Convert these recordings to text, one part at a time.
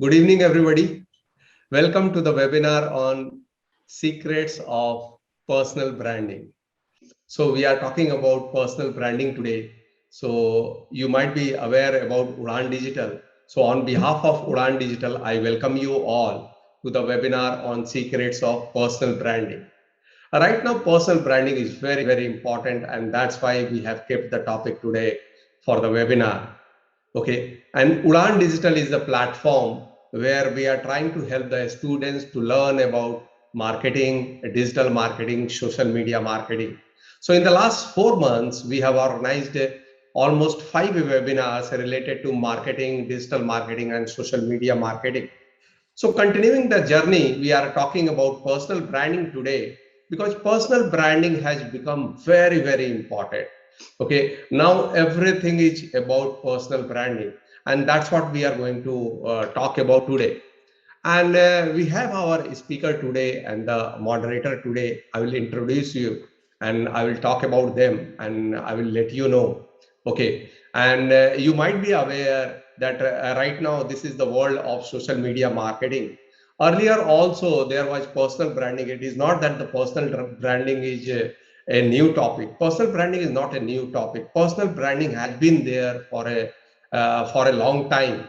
Good evening, everybody. Welcome to the webinar on secrets of personal branding. So we are talking about personal branding today. So you might be aware about Udan Digital. So on behalf of Udan Digital, I welcome you all to the webinar on secrets of personal branding. Right now, personal branding is very, very important, and that's why we have kept the topic today for the webinar. Okay, and Udan Digital is the platform where we are trying to help the students to learn about marketing, digital marketing, social media marketing. So in the last 4 months, we have organized almost 5 webinars related to marketing, digital marketing, and social media marketing. So continuing the journey, we are talking about personal branding today because personal branding has become very, very important. Okay, now everything is about personal branding, and that's what we are going to talk about today. And we have our speaker today and the moderator today. I will introduce you and I will talk about them and I will let you know. Okay. And you might be aware that right now this is the world of social media marketing. Earlier also there was personal branding. It is not that the personal branding is a new topic. Personal branding is not a new topic. Personal branding has been there for a long time,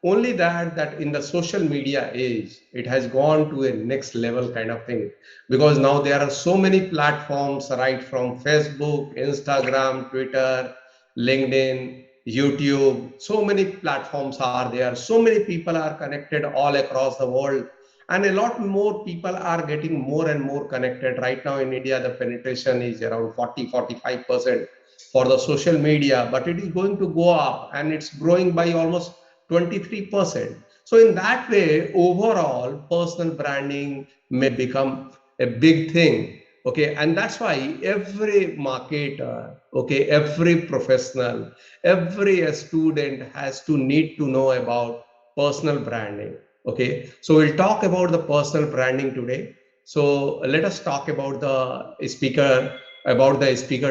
only that in the social media age it has gone to a next level kind of thing, because now there are so many platforms, right from Facebook, Instagram, Twitter, LinkedIn, YouTube. So many platforms are there, so many people are connected all across the world, and a lot more people are getting more and more connected. Right now in India, the penetration is around 40-45% for the social media, but it is going to go up and it's growing by almost 23%. So in that way, overall, personal branding may become a big thing. Okay, and that's why every marketer, okay, every professional, every student has to need to know about personal branding. Okay, so we'll talk about the personal branding today. So let us talk about the speaker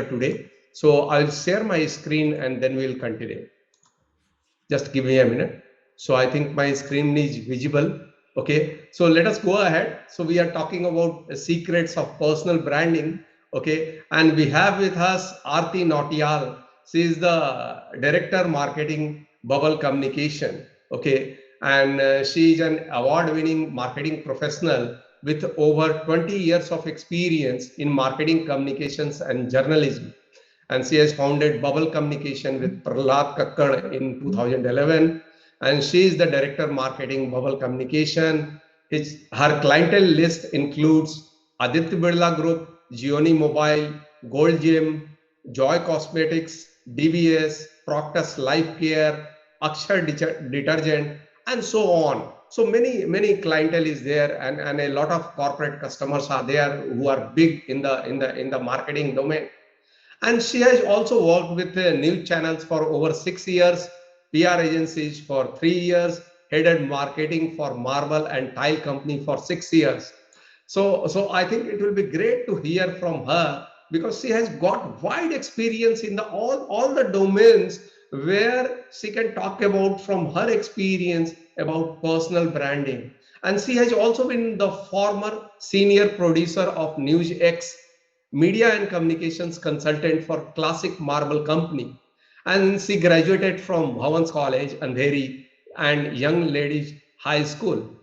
today. So I'll share my screen and then we'll continue. Just give me a minute. So I think my screen is visible. Okay, so let us go ahead. So we are talking about the secrets of personal branding. Okay, and we have with us Aarti Nautiyal. She is the director marketing Bubble Communication. Okay, and she is an award-winning marketing professional with over 20 years of experience in marketing communications and journalism, and she has founded Bubble Communication with Prahlad Kakkad in 2011. And she is the director marketing Bubble Communication. Her clientele list includes Aditya Birla Group, Gioni Mobile, Gold Gym, Joy Cosmetics, DBS, Proctus Life Care, Akshar Detergent, and so on. So many clientele is there, and a lot of corporate customers are there who are big in the marketing domain. And she has also worked with news channels for over 6 years, PR agencies for 3 years, headed marketing for Marble and Tile Company for 6 years. So I think it will be great to hear from her because she has got wide experience in all the domains where she can talk about from her experience about personal branding. And she has also been the former senior producer of News X, media and communications consultant for Classic Marble Company. And she graduated from Bhavans College, Andheri, and Young Ladies High School.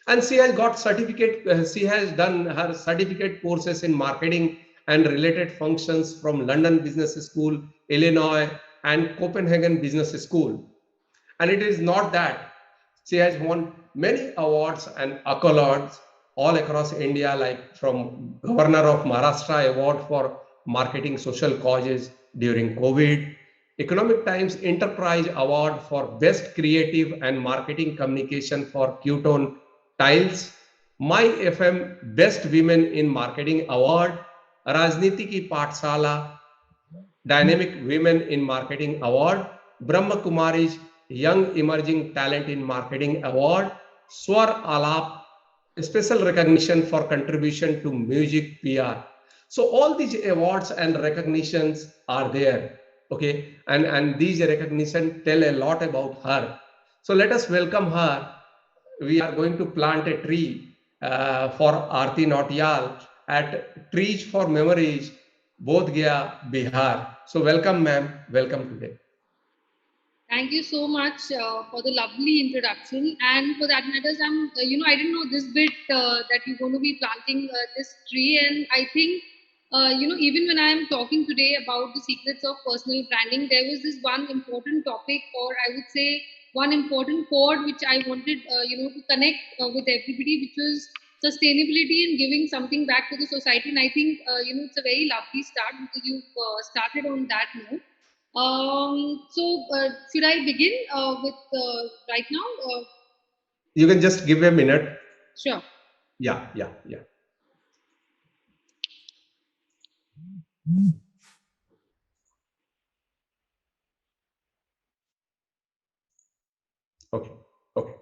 And she has got certificate, she has done her certificate courses in marketing and related functions from London Business School, Illinois, and Copenhagen Business School. And it is not that she has won many awards and accolades all across India, like from Governor of Maharashtra Award for Marketing Social Causes during COVID, Economic Times Enterprise Award for Best Creative and Marketing Communication for Qtone Tiles, My FM Best Women in Marketing Award, Rajniti Ki Pathshala Dynamic Women in Marketing Award, Brahma Kumari's Young Emerging Talent in Marketing Award, Swar Alap, special recognition for contribution to music PR. So all these awards and recognitions are there. Okay, and these recognitions tell a lot about her. So let us welcome her. we are going to plant a tree for Aarti Nautiyal at Trees for Memories, Bodh Gaya, Bihar. So welcome, ma'am. Welcome today. Thank you so much for the lovely introduction. And for that matters, I didn't know this bit that you're going to be planting this tree. And I think, even when I'm talking today about the secrets of personal branding, there was this one important topic, or I would say one important chord, which I wanted, to connect with everybody, which was sustainability and giving something back to the society. And I think, it's a very lovely start because you've started on that note. Should I begin with right now? You can just give a minute. Sure. Yeah. Okay.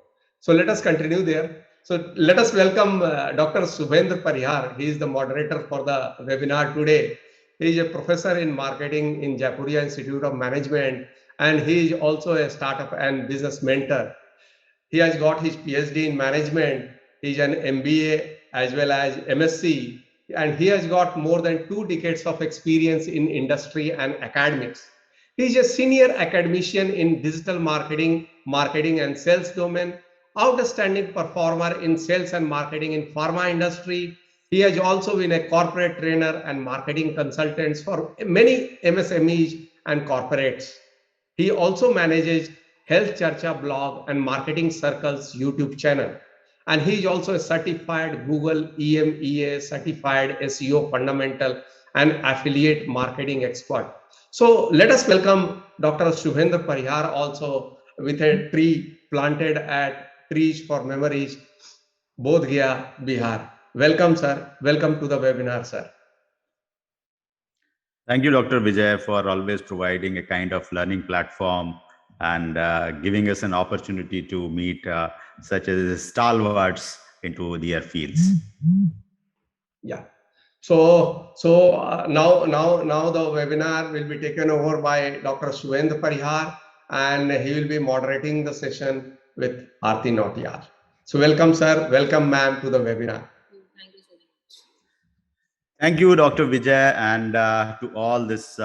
So let us continue there. So let us welcome Dr. Subhendra Parihar. He is the moderator for the webinar today. He is a professor in marketing in Jaipuria Institute of Management, and he is also a startup and business mentor. He has got his PhD in management. He is an MBA as well as MSc, and he has got more than 2 decades of experience in industry and academics. He is a senior academician in digital marketing and sales domain, outstanding performer in sales and marketing in pharma industry. He has also been a corporate trainer and marketing consultant for many MSMEs and corporates. He also manages Health Charcha blog and Marketing Circles YouTube channel. And he is also a certified Google EMEA certified SEO fundamental and affiliate marketing expert. So let us welcome Dr. Subhendra Parihar also with a tree planted at Trees for Memories, Bodh Gaya, Bihar. Welcome, sir. Welcome to the webinar, sir. Thank you, Dr. Vijay, for always providing a kind of learning platform and giving us an opportunity to meet such as stalwarts into their fields. Yeah. So now the webinar will be taken over by Dr. Subhendra Parihar, and he will be moderating the session with Aarti Nautiyal. So welcome, sir. Welcome, ma'am, to the webinar. Thank you so much. Thank you, Dr. Vijay, and to all this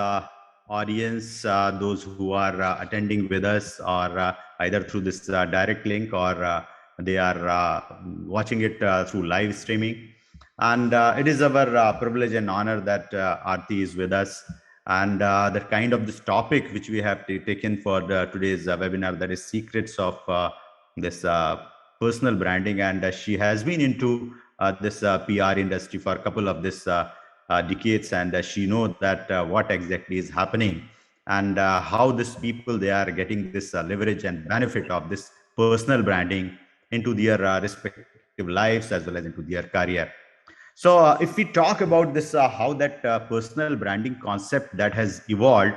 audience, those who are attending with us, or either through this direct link, or they are watching it through live streaming. And it is our privilege and honor that Aarti is with us. And the kind of this topic which we have taken for today's webinar, that is secrets of this personal branding. And she has been into this PR industry for a couple of this decades, and she knows that what exactly is happening, and how these people, they are getting this leverage and benefit of this personal branding into their respective lives as well as into their career. So if we talk about this, how that personal branding concept that has evolved.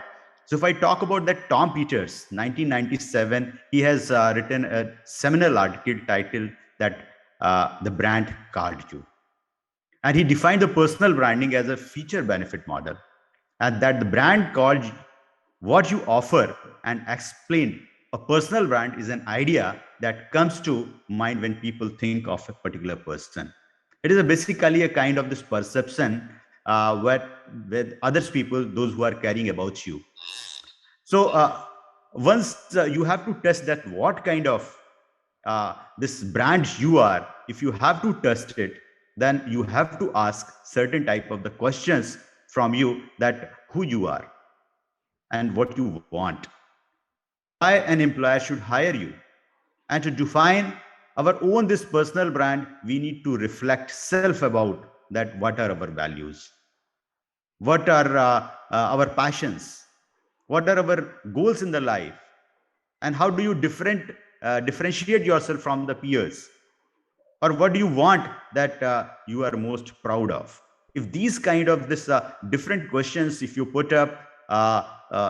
So if I talk about that, Tom Peters, 1997, he has written a seminal article titled that the brand called you. And he defined the personal branding as a feature benefit model, and that the brand called what you offer, and explained a personal brand is an idea that comes to mind when people think of a particular person. It is basically a kind of this perception with others people, those who are caring about you. So once you have to test that what kind of this brand you are, if you have to test it, then you have to ask certain type of the questions from you, that who you are and what you want, why an employer should hire you. And to define our own this personal brand, we need to reflect self about that, what are our values, what are our passions, what are our goals in the life, and how do you differentiate yourself from the peers, or what do you want that you are most proud of. If these kind of this different questions, if you put up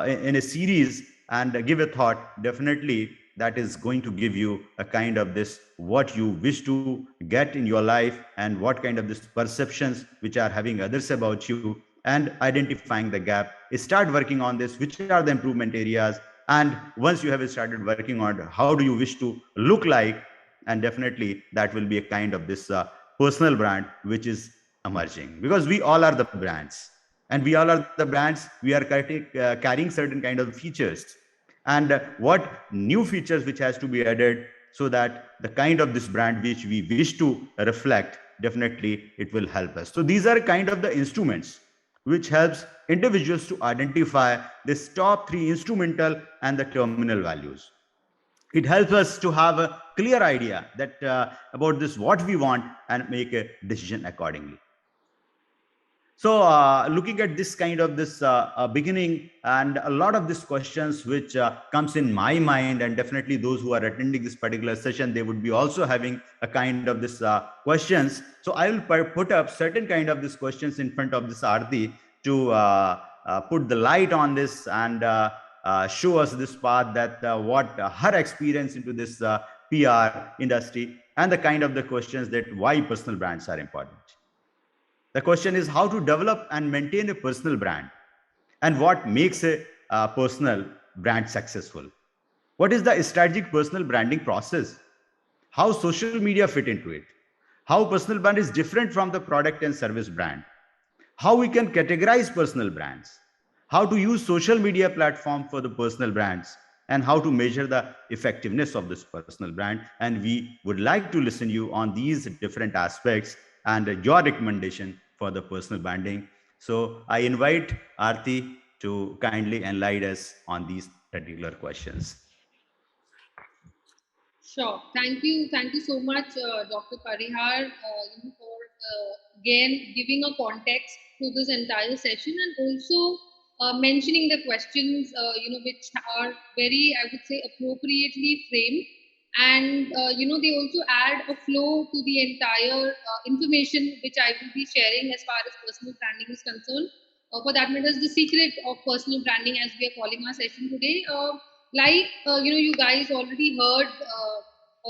in a series and give a thought, definitely that is going to give you a kind of this what you wish to get in your life, and what kind of this perceptions which are having others about you, and identifying the gap. Start working on this, which are the improvement areas, and once you have started working on how do you wish to look like, and definitely that will be a kind of this personal brand which is emerging, because we all are the brands, and we all are the brands. We are carrying certain kind of features, and what new features which has to be added, so that the kind of this brand which we wish to reflect, definitely it will help us. So these are kind of the instruments which helps individuals to identify this top 3 instrumental and the terminal values. It helps us to have a clear idea that about this what we want and make a decision accordingly. So looking at this kind of this beginning, and a lot of these questions which comes in my mind, and definitely those who are attending this particular session, they would be also having a kind of this questions. So I will put up certain kind of these questions in front of this Aarti to put the light on this, and show us this path, that what her experience into this PR industry, and the kind of the questions that why personal brands are important. The question is how to develop and maintain a personal brand, and what makes a personal brand successful. What is the strategic personal branding process? How social media fit into it? How personal brand is different from the product and service brand? How we can categorize personal brands? How to use social media platform for the personal brands, and how to measure the effectiveness of this personal brand. And we would like to listen you on these different aspects and your recommendation for the personal branding. So I invite Aarti to kindly enlighten us on these particular questions. Sure. Thank you. Thank you so much, Dr. Parihar, for again giving a context to this entire session, and also mentioning the questions, which are very, I would say, appropriately framed. And, they also add a flow to the entire information which I will be sharing as far as personal branding is concerned. For that matter, the secret of personal branding, as we are calling our session today. You guys already heard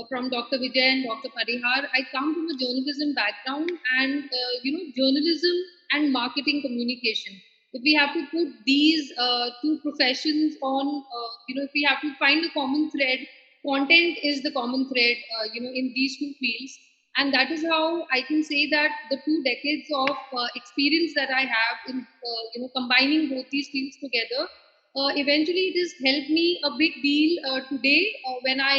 from Dr. Vijay and Dr. Parihar. I come from a journalism background, and journalism and marketing communication. If we have to put these two professions on, if we have to find a common thread, content is the common thread, in these two fields. And that is how I can say that the 2 decades of experience that I have in, combining both these fields together, eventually it has helped me a big deal today when I,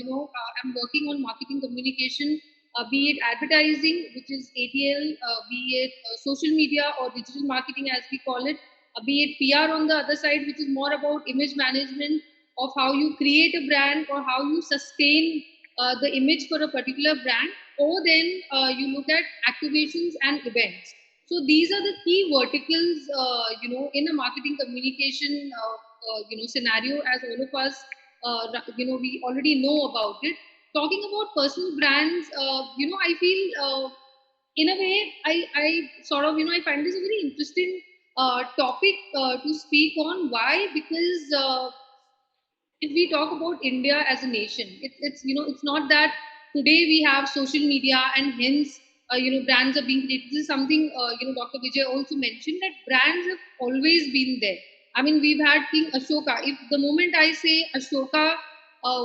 am working on marketing communication, be it advertising, which is ATL, be it social media or digital marketing as we call it, be it PR on the other side, which is more about image management of how you create a brand or how you sustain the image for a particular brand, or then you look at activations and events. So these are the key verticals, in a marketing communication, scenario, as all of us, we already know about it. Talking about personal brands, I feel, in a way, I sort of, I find this a very interesting topic to speak on. Why? Because if we talk about India as a nation, it's not that today we have social media and hence brands are being created. This is something Dr. Vijay also mentioned, that brands have always been there. I mean, we've had King Ashoka. If the moment I say Ashoka,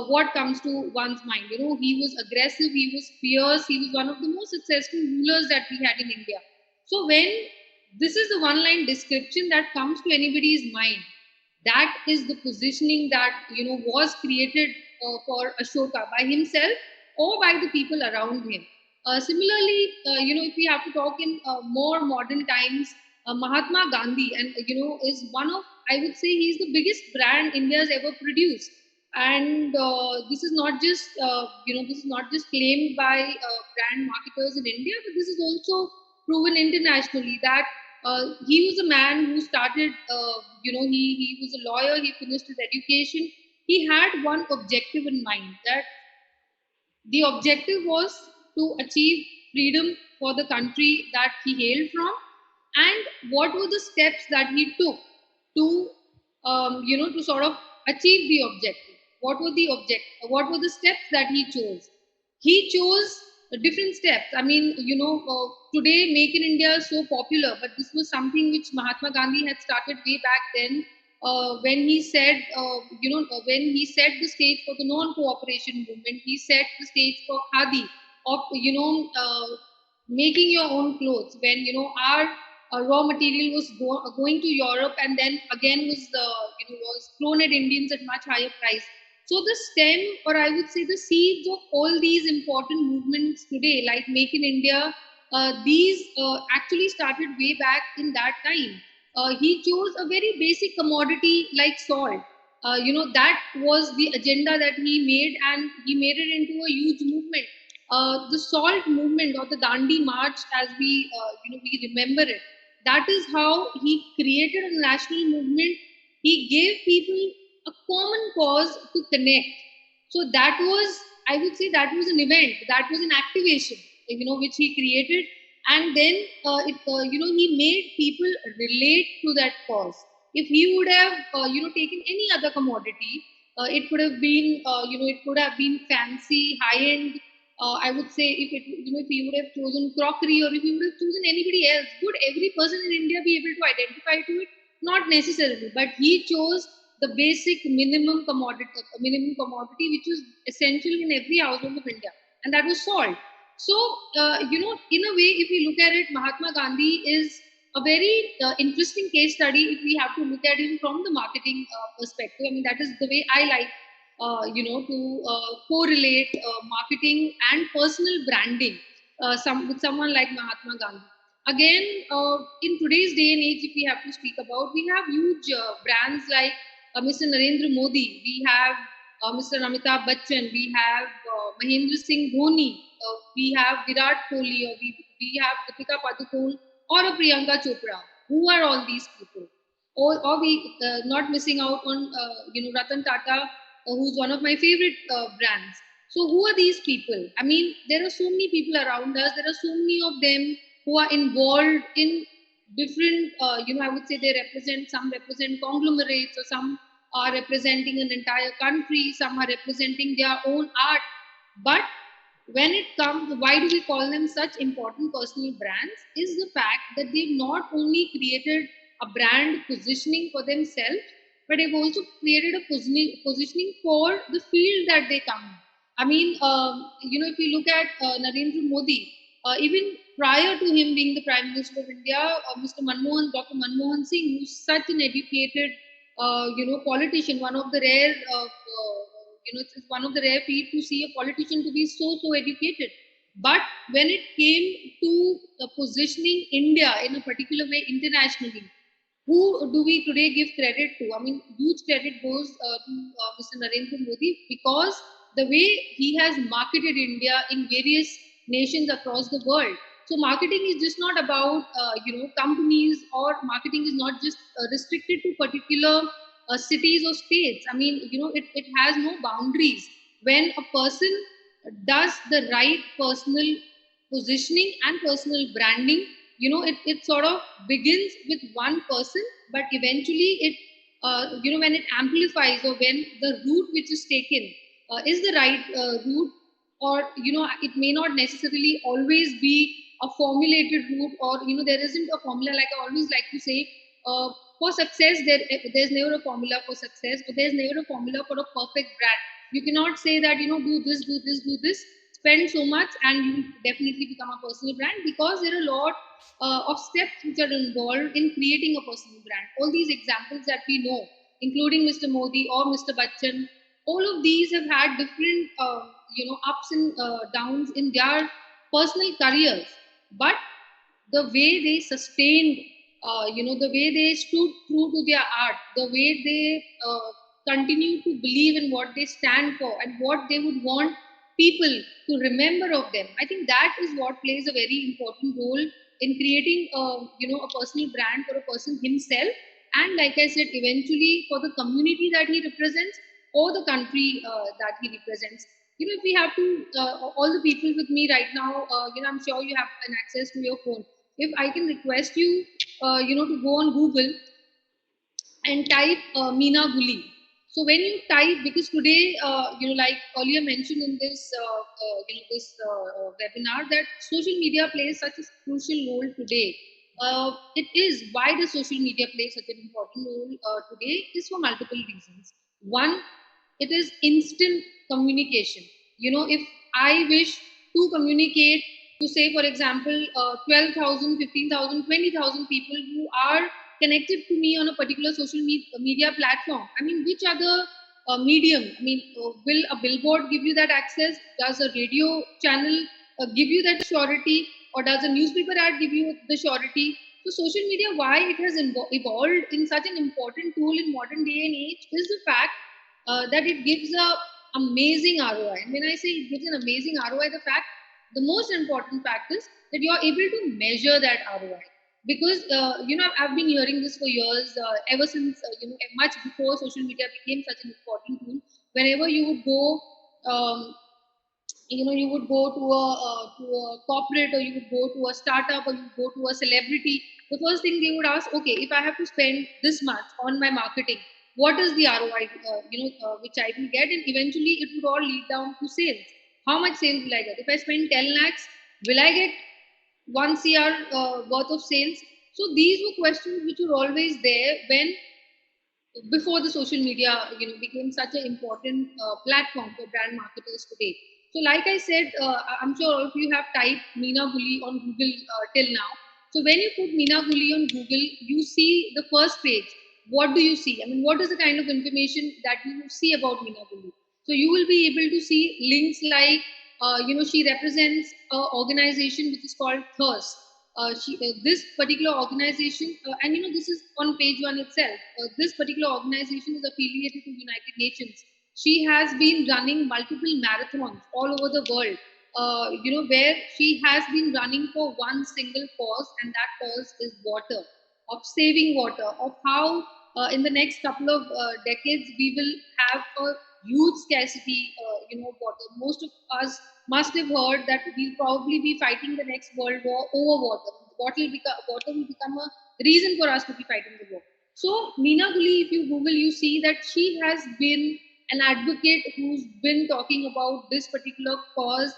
what comes to one's mind? He was aggressive, he was fierce, he was one of the most successful rulers that we had in India. So when this is the one-line description that comes to anybody's mind, that is the positioning that was created for Ashoka by himself or by the people around him. Similarly, if we have to talk in more modern times, Mahatma Gandhi, and is one of, I would say, he's the biggest brand India has ever produced. And this is not just this is not just claimed by brand marketers in India, but this is also proven internationally that he was a man who started, he was a lawyer, he finished his education. He had one objective in mind, that the objective was to achieve freedom for the country that he hailed from. And what were the steps that he took to, to sort of achieve the objective? What were the What were the steps that he chose? He chose different steps. I mean, today Make in India is so popular, but this was something which Mahatma Gandhi had started way back then. when he said, when he set the stage for the non-cooperation movement, he set the stage for khadi, of making your own clothes. When our raw material was going to Europe and then again was thrown at Indians at much higher price. So the stem, or I would say the seeds of all these important movements today, like Make in India, these actually started way back in that time. He chose a very basic commodity like salt. That was the agenda that he made, and he made it into a huge movement. The salt movement, or the Dandi March, as we remember it, that is how he created a national movement. He gave people a common cause to connect. So that was, I would say, that was an event, that was an activation, which he created, and then he made people relate to that cause. If he would have taken any other commodity, it could have been it could have been fancy, high end. I would say, if he would have chosen crockery, or if he would have chosen anybody else, would every person in India be able to identify to it? Not necessarily, but he chose the basic minimum commodity which was essential in every household of India, and that was salt. So, in a way, if we look at it, Mahatma Gandhi is a very interesting case study if we have to look at him from the marketing perspective. I mean, that is the way I like, to correlate marketing and personal branding with someone like Mahatma Gandhi. Again, in today's day and age, if we have to speak about, we have huge brands like Mr. Narendra Modi, we have Mr. Amitabh Bachchan, we have Mahendra Singh Dhoni, we have Virat Kohli, or we have Deepika Padukone, or a Priyanka Chopra. Who are all these people? Or we not missing out on Ratan Tata, who's one of my favorite brands. So who are these people? I mean, there are so many people around us. There are so many of them who are involved in different. I would say some represent conglomerates, or some are representing an entire country. Some are representing their own art. But when it comes, why do we call them such important personal brands? Is the fact that they've not only created a brand positioning for themselves, but they've also created a positioning for the field that they come in. I mean, if you look at Narendra Modi, even prior to him being the Prime Minister of India, Dr. Manmohan Singh, who's such an educated, politician, one of the rare, it's one of the rare feat to see a politician to be so educated. But when it came to positioning India in a particular way internationally, who do we today give credit to? I mean, huge credit goes to Mr. Narendra Modi, because the way he has marketed India in various nations across the world. So marketing is just not about companies, or marketing is not just restricted to particular cities or states. I mean, it has no boundaries. When a person does the right personal positioning and personal branding, it sort of begins with one person, but eventually it when it amplifies, or when the route which is taken is the right route, or it may not necessarily always be a formulated route, or there isn't a formula. Like I always like to say, for success, there's never a formula for success, but there's never a formula for a perfect brand. You cannot say that do this, do this, do this, spend so much, and you will definitely become a personal brand, because there are a lot of steps which are involved in creating a personal brand. All these examples that we know, including Mr. Modi or Mr. Bachchan, all of these have had different ups and downs in their personal careers, but the way they sustained, the way they stood true to their art, the way they continue to believe in what they stand for and what they would want people to remember of them. I think that is what plays a very important role in creating a personal brand for a person himself, and like I said, eventually for the community that he represents, or the country that he represents. If we have to, all the people with me right now, I'm sure you have an access to your phone. If I can request you, to go on Google and type Meena Guli. So when you type, because today, like earlier mentioned in this, webinar, that social media plays such a crucial role today. it is why does social media play such an important role today is for multiple reasons. One, it is instant communication. You know, if I wish to communicate to, say, for example, 12,000, 15,000, 20,000 people who are connected to me on a particular social media platform, I mean, which other medium? I mean, will a billboard give you that access? Does a radio channel give you that surety? Or does a newspaper ad give you the surety? So social media, why it has evolved in such an important tool in modern day and age is the fact that it gives a amazing ROI. And when I say it gives an amazing ROI, the most important fact is that you are able to measure that ROI. Because you know, I've been hearing this for years, ever since you know, much before social media became such an important tool. Whenever you would go, you know, you would go to a corporate, or you would go to a startup, or you would go to a celebrity, the first thing they would ask, okay, if I have to spend this much on my marketing, what is the ROI which I will get? And eventually it would all lead down to sales. How much sales will I get? If I spend 10 lakhs, will I get 1 CR worth of sales? So these were questions which were always there when, before the social media, you know, became such an important platform for brand marketers today. So like I said, I'm sure all of you have typed Meena Gully on Google till now. So when you put Meena Gully on Google, you see the first page. What do you see? I mean, what is the kind of information that you see about Meena Gully? So you will be able to see links like you know, she represents an organization which is called Thirst. This particular organization, and you know, this is on page one itself. This particular organization is affiliated to United Nations. She has been running multiple marathons all over the world. You know, where she has been running for one single cause, and that cause is water, of saving water, of how in the next couple of decades we will have a huge scarcity, you know, water. Most of us must have heard that we'll probably be fighting the next world war over water. Water will become a reason for us to be fighting the war. So Meena Gully, if you Google, you see that she has been an advocate who's been talking about this particular cause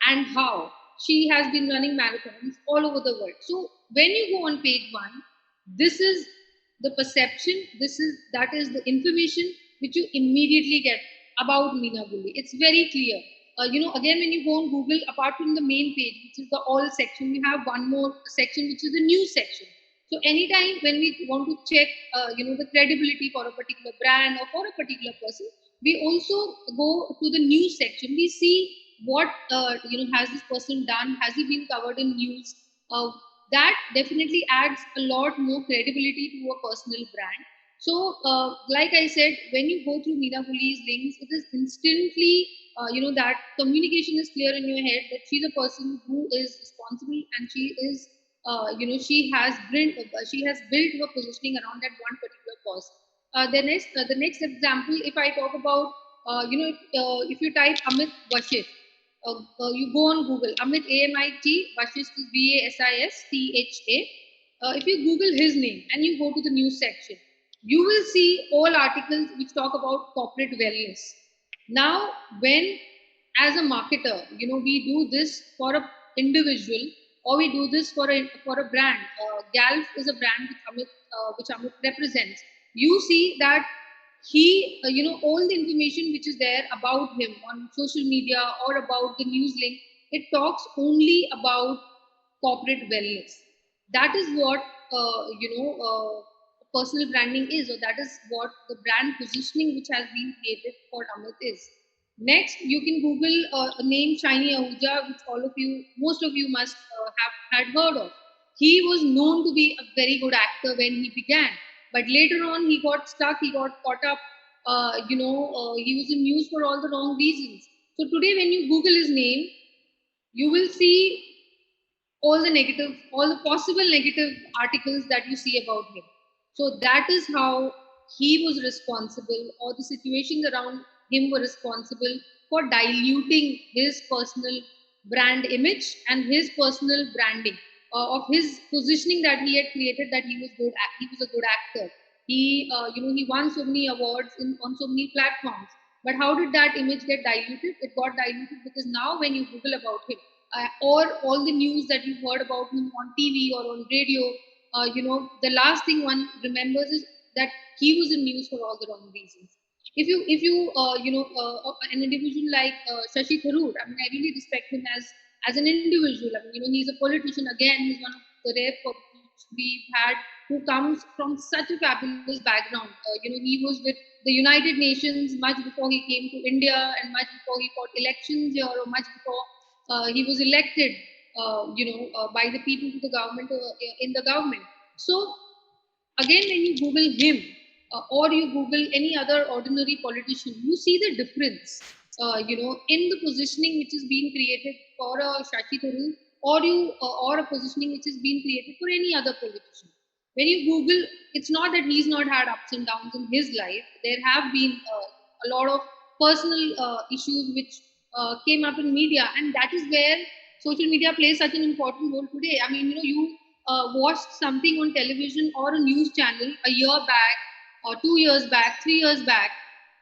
and how she has been running marathons all over the world. So when you go on page one, this is the perception, that is the information which you immediately get about Meena Gully. It's very clear. You know, again, when you go on Google, apart from the main page, which is the all section, you have one more section, which is the news section. So anytime when we want to check, you know, the credibility for a particular brand or for a particular person, we also go to the news section. We see what, you know, has this person done? Has he been covered in news? That definitely adds a lot more credibility to a personal brand. So, like I said, when you go through Meena Gully's links, it is instantly, you know, that communication is clear in your head that she's a person who is responsible, and she is, you know, she has built her positioning around that one particular cause. The next example, if I talk about, you know, if you type Amit Vashist, you go on Google, Amit AMIT, Vashist is VASISTHA. If you Google his name and you go to the news section, you will see all articles which talk about corporate wellness. Now, when as a marketer, you know, we do this for an individual, or we do this for a brand. Galf is a brand which Amit represents. You see that he, you know, all the information which is there about him on social media or about the news link, it talks only about corporate wellness. That is what, personal branding is, or that is what the brand positioning which has been created for Amit is. Next, you can Google a name, Shiny Ahuja, which most of you must have had heard of. He was known to be a very good actor when he began, but later on he got stuck, he got caught up. He was in news for all the wrong reasons. So today, when you Google his name, you will see all the possible negative articles that you see about him. So that is how he was responsible, or the situations around him were responsible for diluting his personal brand image and his personal branding of his positioning that he had created, that he was good. He was a good actor. He won so many awards on so many platforms. But how did that image get diluted? It got diluted because now when you Google about him, or all the news that you've heard about him on TV or on radio, the last thing one remembers is that he was in news for all the wrong reasons. If an individual like Shashi Tharoor, I mean, I really respect him as an individual. I mean, he's a politician. Again, he's one of the rare politicians we've had who comes from such a fabulous background. He was with the United Nations much before he came to India, and much before he fought elections here, or much before he was elected, by the people to the government, in the government. So again, when you Google him, or you Google any other ordinary politician, you see the difference, in the positioning which is being created for a Shashi Tharoor, or a positioning which is being created for any other politician. When you Google, it's not that he's not had ups and downs in his life. There have been a lot of personal issues which came up in media, and that is where social media plays such an important role today. I mean, you watched something on television or a news channel a year back, or 2 years back, 3 years back.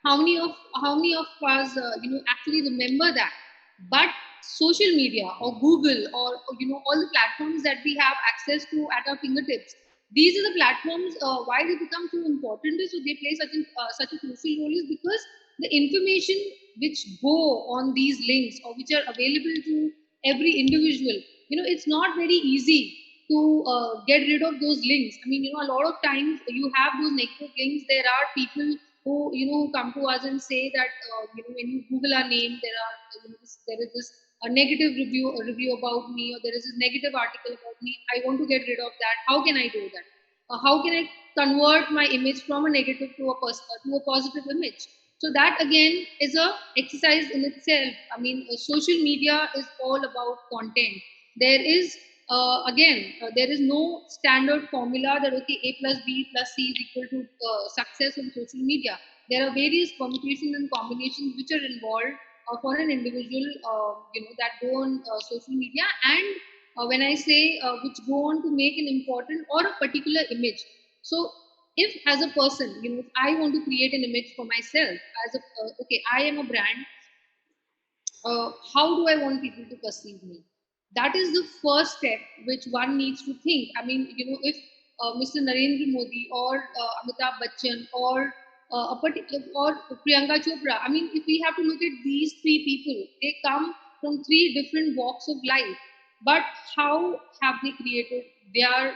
How many of us actually remember that? But social media or Google, or all the platforms that we have access to at our fingertips, these are the platforms. Why they become so important is, so they play such a crucial role, is because the information which go on these links, or which are available to every individual, it's not very easy to get rid of those links. I mean, a lot of times you have those negative links. There are people who come to us and say that when you Google our name, there is this a negative review about me, or there is this negative article about me. I want to get rid of that. How can I do that? How can I convert my image from a negative to a positive image? So that again is a exercise in itself. I mean, social media is all about content. There is there is no standard formula that okay, A plus B plus C is equal to success on social media. There are various permutations and combinations which are involved for an individual, that go on social media, and when I say which go on to make an important or a particular image. So if as a person, if I want to create an image for myself as I am a brand, how do I want people to perceive me? That is the first step which one needs to think. I mean, if Mr. Narendra Modi, or Amitabh Bachchan, or a particular, or Priyanka Chopra, I mean, if we have to look at these three people, they come from three different walks of life. But how have they created their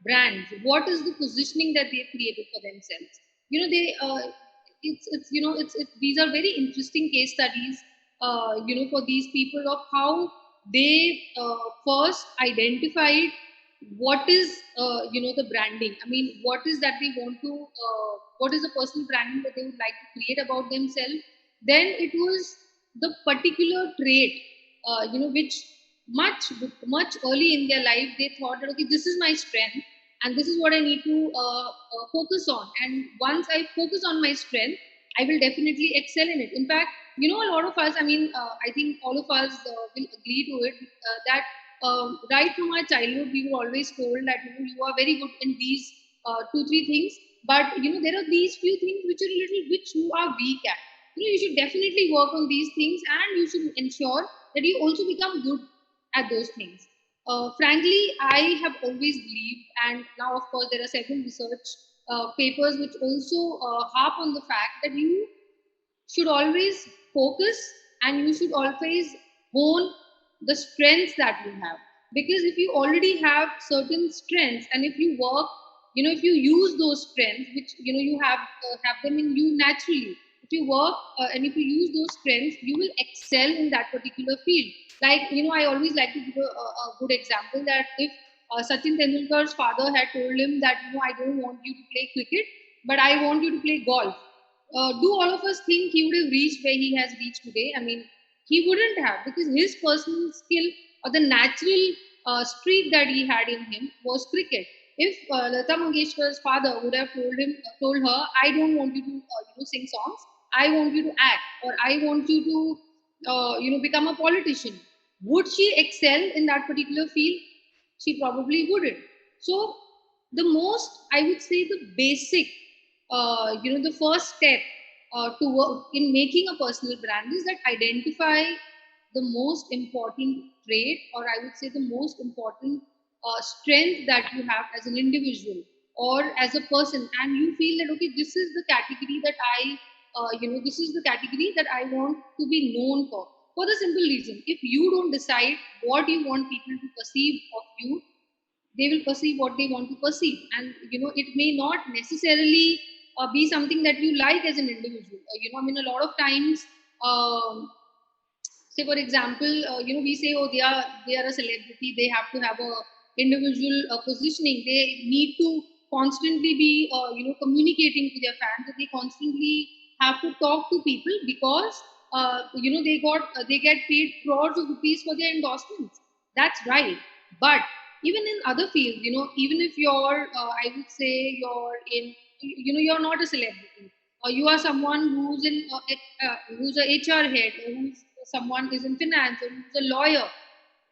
brands? What is the positioning that they've created for themselves? These are very interesting case studies, for these people, of how they first identified what is the branding. I mean, what is that they want to what is the personal branding that they would like to create about themselves. Then it was the particular trait, which much early in their life they thought that okay, this is my strength, and this is what I need to focus on, and once I focus on my strength, I will definitely excel in it. In fact, a lot of us, I mean, I think all of us will agree to it, that right from our childhood we were always told that you are very good in these 2-3 things, but there are these few things which you are weak at. You should definitely work on these things, and you should ensure that you also become good at those things. Frankly, I have always believed, and now of course there are several research papers which also harp on the fact that you should always focus, and you should always hone the strengths that you have. Because if you already have certain strengths, and if you work, if you use those strengths which you have them in you naturally, if you work and if you use those strengths, you will excel in that particular field. Like, I always like to give a good example, that if Sachin Tendulkar's father had told him that I don't want you to play cricket, but I want you to play golf, do all of us think he would have reached where he has reached today? I mean, he wouldn't have, because his personal skill, or the natural streak that he had in him, was cricket. If Lata Mangeshkar's father would have told her, I don't want you to sing songs, I want you to act, or I want you to become a politician, would she excel in that particular field? She probably wouldn't. So the most, I would say, the basic, the first step to work in making a personal brand is that identify the most important trait, or I would say the most important strength that you have as an individual or as a person, and you feel that okay, this is the category that this is the category that I want to be known for. For the simple reason, if you don't decide what you want people to perceive of you, they will perceive what they want to perceive, and it may not necessarily be something that you like as an individual. I mean, a lot of times, say for example, we say, oh, they are a celebrity, they have to have a individual positioning, they need to constantly be communicating to their fans, they constantly have to talk to people because they get paid crores of rupees for their endorsements. That's right. But even in other fields, even if you're I would say you're in, you're not a celebrity, or you are someone who's a HR head, or who's someone is in finance, or who's a lawyer.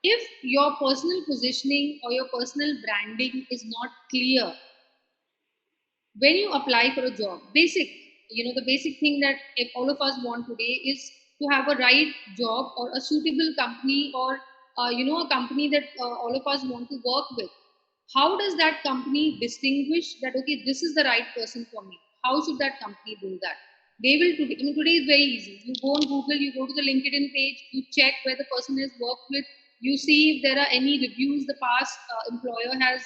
If your personal positioning or your personal branding is not clear when you apply for a job, the basic thing that if all of us want today is to have a right job or a suitable company, or a company that all of us want to work with. How does that company distinguish that okay, this is the right person for me? How should that company do that? They will today. I mean, today is very easy. You go on Google, you go to the LinkedIn page, you check where the person has worked with, you see if there are any reviews the past employer has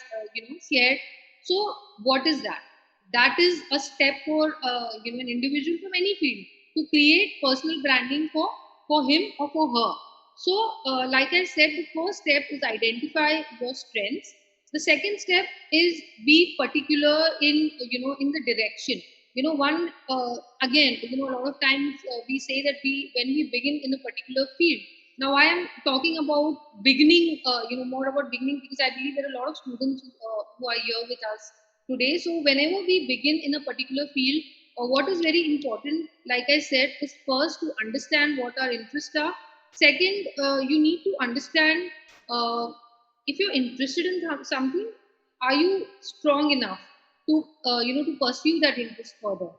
shared. So what is that? That is a step for an individual from any field to create personal branding for him or for her. So like I said, the first step is identify your strengths. The second step is be particular in in the direction. One again, a lot of times we say that when we begin in a particular field. Now I am talking about beginning, more about beginning, because I believe there are a lot of students who are here with us today. So whenever we begin in a particular field, what is very important, like I said, is first to understand what our interests are. Second, you need to understand if you're interested in something, are you strong enough to to pursue that interest further?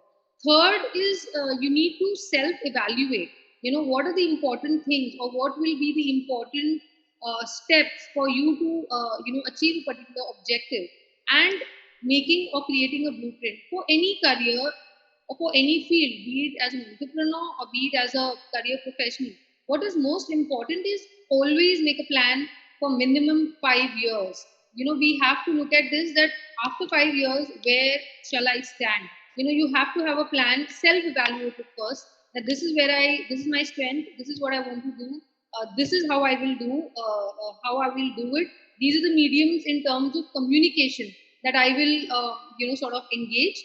Third is you need to self evaluate. What are the important things, or what will be the important steps for you to achieve a particular objective, and making or creating a blueprint for any career or for any field, be it as an entrepreneur or be it as a career professional. What is most important is always make a plan for minimum 5 years. We have to look at this, that after 5 years, where shall I stand? You have to have a plan, self-evaluate it first, that this is my strength, this is what I want to do, this is how I will do, how I will do it. These are the mediums in terms of communication that I will, sort of engage.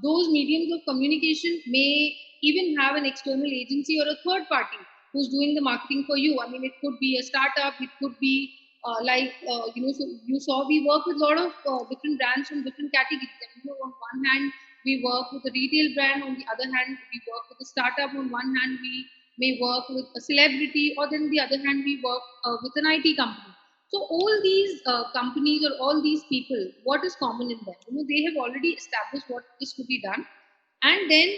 Those mediums of communication may even have an external agency or a third party who's doing the marketing for you. I mean, it could be a startup, it could be so you saw we work with a lot of different brands from different categories. And, on one hand, we work with a retail brand, on the other hand, we work with a startup, on one hand, we may work with a celebrity, or then the other hand, we work with an IT company. So all these companies or all these people, what is common in them? They have already established what is to be done, and then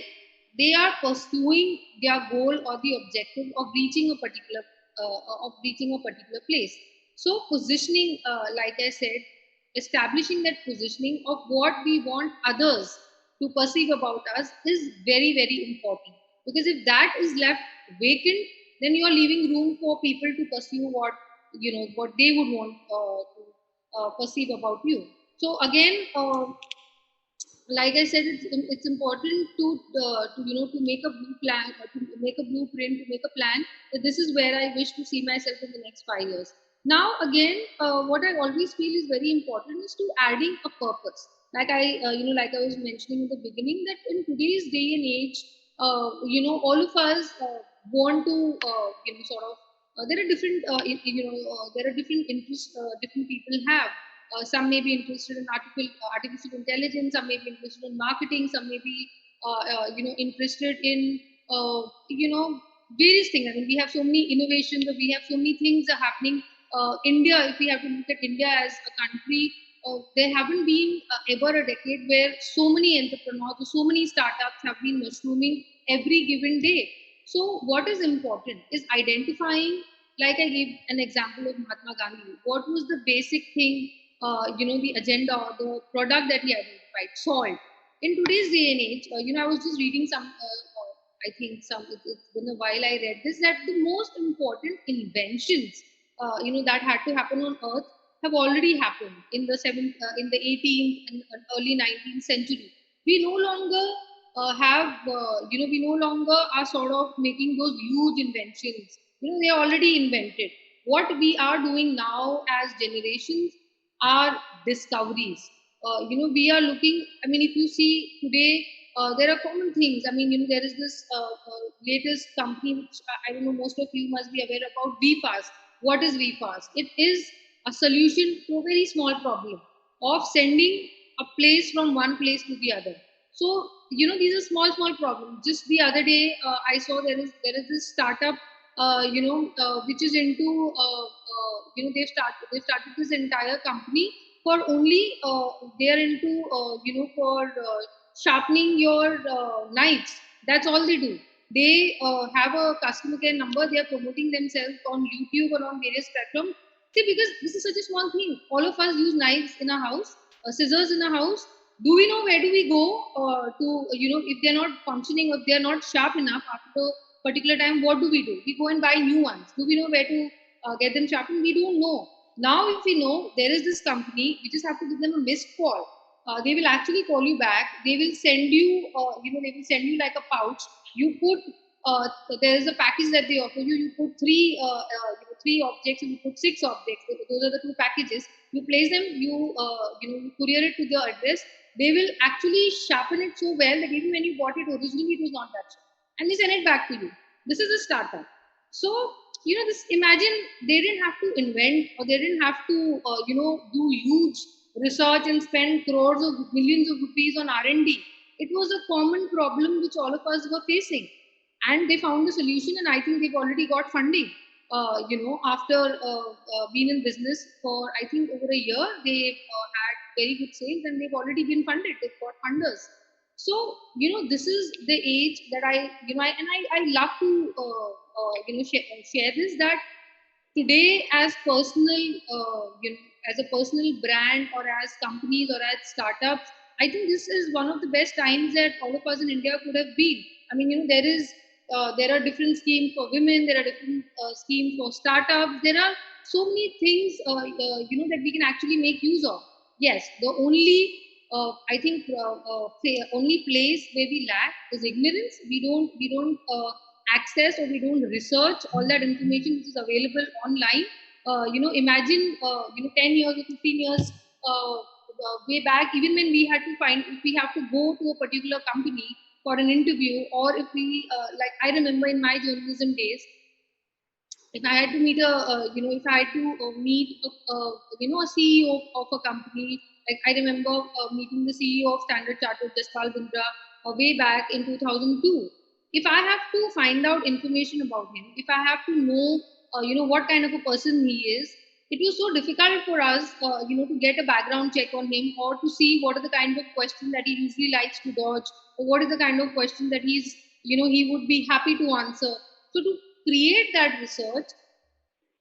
they are pursuing their goal or the objective of reaching a particular place. So positioning, like I said, establishing that positioning of what we want others to perceive about us is very, very important. Because if that is left vacant, then you are leaving room for people to pursue what they would want to perceive about you. So again, like I said, it's important to make a blueprint, to make a plan that this is where I wish to see myself in the next 5 years. Now again, what I always feel is very important is to adding a purpose. Like I was mentioning in the beginning, that in today's day and age, all of us want to sort of there are different there are different interests different people have. Some may be interested in artificial intelligence, some may be interested in marketing, some may be interested in various things. I mean, we have so many innovations, or we have so many things are happening. India, if we have to look at India as a country, there haven't been ever a decade where so many entrepreneurs or so many startups have been mushrooming every given day. So what is important is identifying, like I gave an example of Mahatma Gandhi. What was the basic thing, the agenda or the product that he identified? Salt. In today's day and age, I was just reading it's been a while I read this, that the most important inventions, that had to happen on Earth have already happened in the 18th and early 19th century. We no longer we no longer are sort of making those huge inventions. They are already invented. What we are doing now as generations are discoveries. We are looking, I mean, if you see today, there are common things. I mean, there is this latest company, which I don't know, most of you must be aware about, VFast. What is VFast? It is a solution to a very small problem of sending a place from one place to the other. So, these are small problems. Just the other day, I saw there is this startup, which is into, they started this entire company for only, they are into, for sharpening your knives. That's all they do. They have a customer care number. They are promoting themselves on YouTube or on various platforms. See, because this is such a small thing. All of us use knives in our house, scissors in our house. Do we know where do we go to, if they're not functioning or if they're not sharp enough after a particular time, what do? We go and buy new ones. Do we know where to get them sharpened? We don't know. Now, if we know there is this company, we just have to give them a missed call. They will actually call you back. They will send you, they will send you like a pouch. You put, there is a package that they offer you. You put three objects, and you put 6 objects. Those are the 2 packages. You place them. You courier it to the address. They will actually sharpen it so well that even when you bought it originally, it was not that sharp, and they send it back to you. This is a startup. So this, imagine they didn't have to invent, or they didn't have to do huge research and spend crores of millions of rupees on R&D. It was a common problem which all of us were facing, and they found the solution. And I think they've already got funding. After being in business for, I think, over a year, they had very good sales, and they've already been funded. They've got funders. So this is the age that I love to share this, that today, as personal as a personal brand, or as companies, or as startups, I think this is one of the best times that all of us in India could have been. I mean, there are different schemes for women. There are different schemes for startups. There are so many things that we can actually make use of. Yes, the only I think only place where we lack is ignorance. We don't access, or we don't research all that information which is available online. Imagine 10 years or 15 years way back, even when we had to find, if we have to go to a particular company for an interview, or if we like, I remember in my journalism days, if I had to meet if I had to meet a CEO of a company, like I remember meeting the CEO of Standard Chartered, Jaspal Bindra, way back in 2002. If I have to find out information about him, if I have to know, what kind of a person he is, it was so difficult for us, to get a background check on him, or to see what are the kind of questions that he usually likes to dodge, or what is the kind of question that he would be happy to answer. So to create that research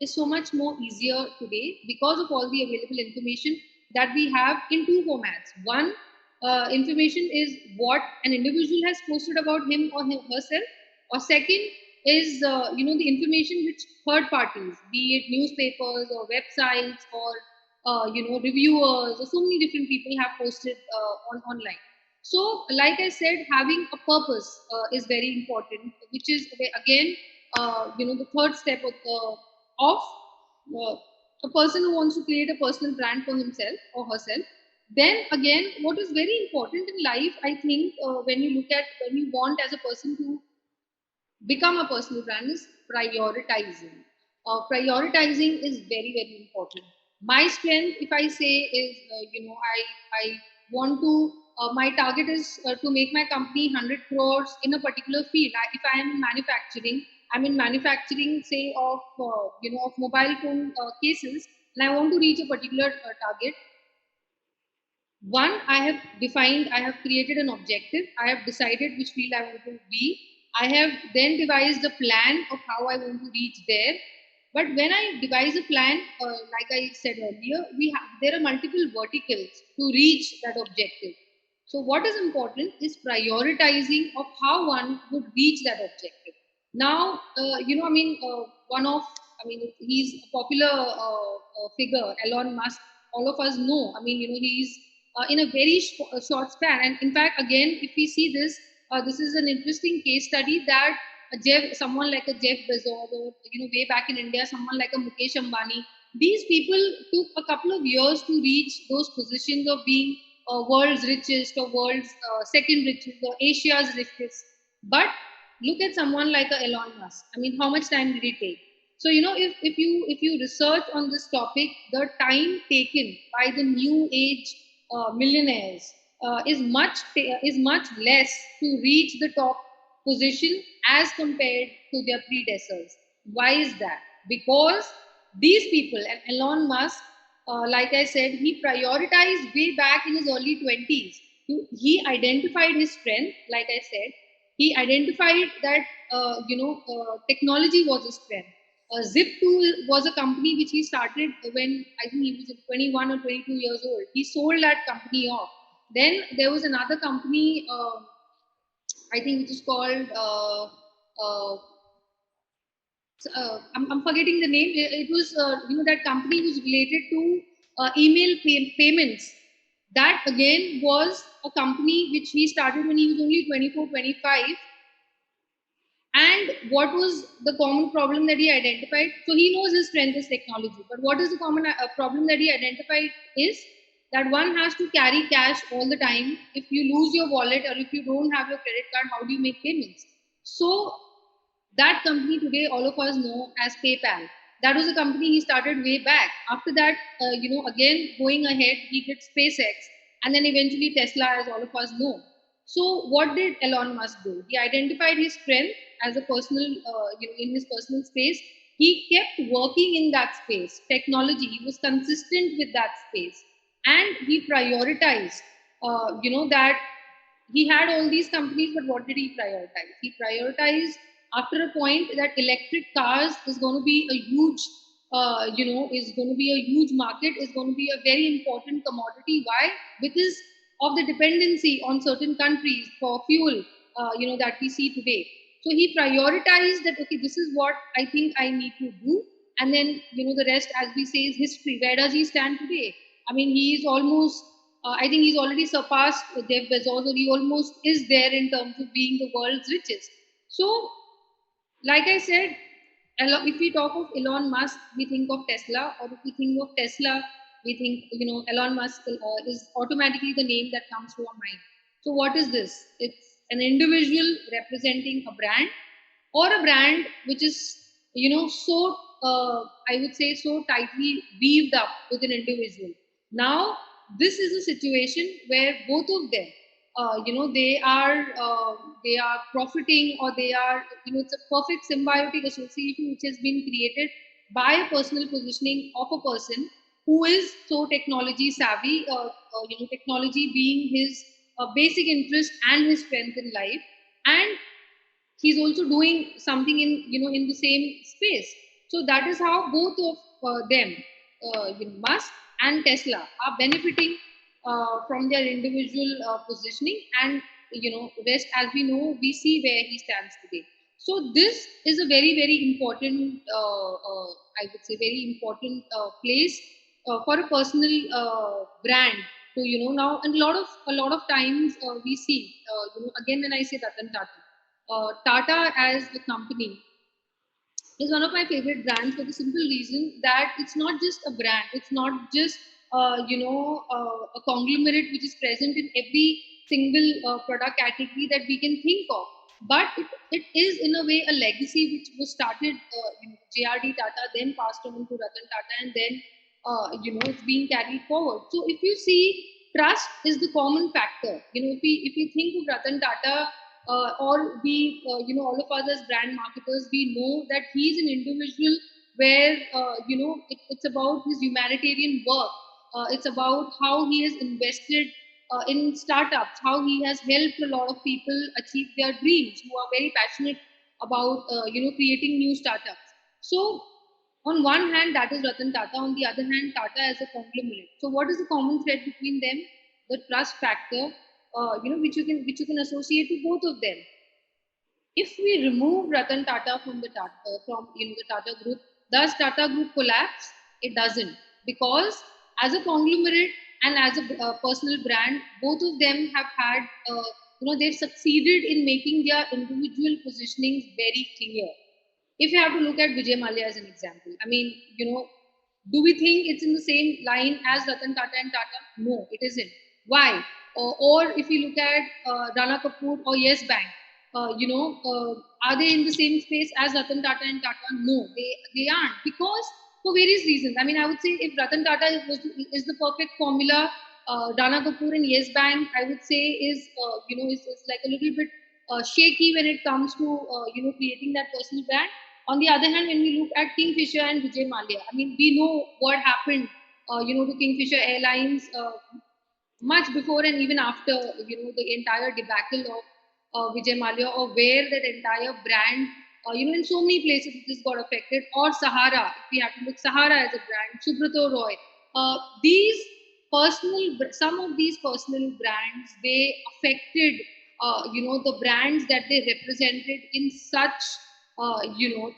is so much more easier today because of all the available information that we have in 2 formats. One, information is what an individual has posted about him or herself, or second is the information which third parties, be it newspapers or websites or reviewers, or so many different people have posted online. So, like I said, having a purpose is very important, which is again the third step of a person who wants to create a personal brand for himself or herself. Then again, what is very important in life, I think, when you want as a person to become a personal brand, is prioritizing. Prioritizing is very, very important. My strength, if I say, is I want to. My target is to make my company 100 crores in a particular field. If I am in manufacturing, I'm in manufacturing, say, of of mobile phone cases, and I want to reach a particular target. One, I have created an objective. I have decided which field I want to be. I have then devised a plan of how I want to reach there. But when I devise a plan, like I said earlier, there are multiple verticals to reach that objective. So what is important is prioritizing of how one would reach that objective. Now, he's a popular figure, Elon Musk. All of us know. I mean, he's in a very short span. And in fact, again, if we see this, this is an interesting case study that someone like a Jeff Bezos, or way back in India, someone like a Mukesh Ambani, these people took a couple of years to reach those positions of being world's richest, or world's second richest, or Asia's richest. But look at someone like a Elon Musk. I mean, how much time did it take? So if you research on this topic, the time taken by the new age millionaires is much less to reach the top position as compared to their predecessors. Why is that? Because these people, and Elon Musk, like I said, he prioritized way back in his early 20s. He identified his strength, like I said. He identified that technology was his strength. Zip2 was a company which he started when I think he was 21 or 22 years old. He sold that company off. Then there was another company, I think, which is called, I'm forgetting the name. It was, that company was related to email payments. That again was a company which he started when he was only 24, 25. And what was the common problem that he identified? So he knows his strength is technology, but what is the common problem that he identified is that one has to carry cash all the time. If you lose your wallet, or if you don't have your credit card, how do you make payments? So that company today, all of us know as PayPal. That was a company he started way back. After that, again, going ahead, he did SpaceX, and then eventually Tesla, as all of us know. So what did Elon Musk do? He identified his strength as a personal, in his personal space. He kept working in that space, technology. He was consistent with that space, and he prioritized. That he had all these companies, but what did he prioritize? He prioritized after a point that electric cars is going to be a huge, is going to be a huge market, is going to be a very important commodity. Why? Because of the dependency on certain countries for fuel, that we see today. So he prioritized that, okay, this is what I think I need to do. And then, the rest, as we say, is history. Where does he stand today? I mean, he is almost, I think he's already surpassed Jeff Bezos, or he almost is there in terms of being the world's richest. So, like I said, if we talk of Elon Musk, we think of Tesla, or if we think of Tesla, we think, Elon Musk is automatically the name that comes to our mind. So what is this? It's an individual representing a brand, or a brand which is, so, I would say, so tightly weaved up with an individual. Now, this is a situation where both of them, they are profiting, or they are, it's a perfect symbiotic association which has been created by a personal positioning of a person who is so technology savvy, technology being his basic interest and his strength in life, and he's also doing something in, in the same space. So that is how both of them, Musk and Tesla, are benefiting from their individual positioning, and rest, as we know, we see where he stands today. So this is a very, very important, I would say, very important place for a personal brand to, now. And a lot of times we see, again, when I say Ratan Tata, Tata as a company is one of my favorite brands, for the simple reason that it's not just a brand, it's not just a conglomerate which is present in every single product category that we can think of, but it is in a way a legacy which was started, JRD Tata, then passed on to Ratan Tata, and then it's being carried forward. So if you see, trust is the common factor. If you think of Ratan Tata, or we, all of us as brand marketers, we know that he's an individual where, it's about his humanitarian work. It's about how he has invested in startups, how he has helped a lot of people achieve their dreams who are very passionate about creating new startups. So on one hand, that is Ratan Tata. On the other hand, Tata as a conglomerate. So what is the common thread between them? The trust factor, which you can associate to both of them. If we remove Ratan Tata from the Tata Group, does Tata Group collapse? It doesn't, because as a conglomerate and as a personal brand, both of them have had they've succeeded in making their individual positionings very clear. If you have to look at Vijay Mallya as an example, I mean, do we think it's in the same line as Ratan Tata and Tata? No, it isn't. Why? Or if you look at Rana Kapoor or Yes Bank, are they in the same space as Ratan Tata and Tata? No, they aren't, because for various reasons. I mean, I would say if Ratan Tata is the perfect formula, Rana Kapoor and Yes Bank, I would say is like a little bit shaky when it comes to creating that personal brand. On the other hand, when we look at Kingfisher and Vijay Mallya, I mean, we know what happened, to Kingfisher Airlines much before and even after, the entire debacle of Vijay Mallya, or where that entire brand, in so many places it just got affected. Or Sahara, if we have to look Sahara as a brand, Subrato Roy. Some of these personal brands, they affected, the brands that they represented in such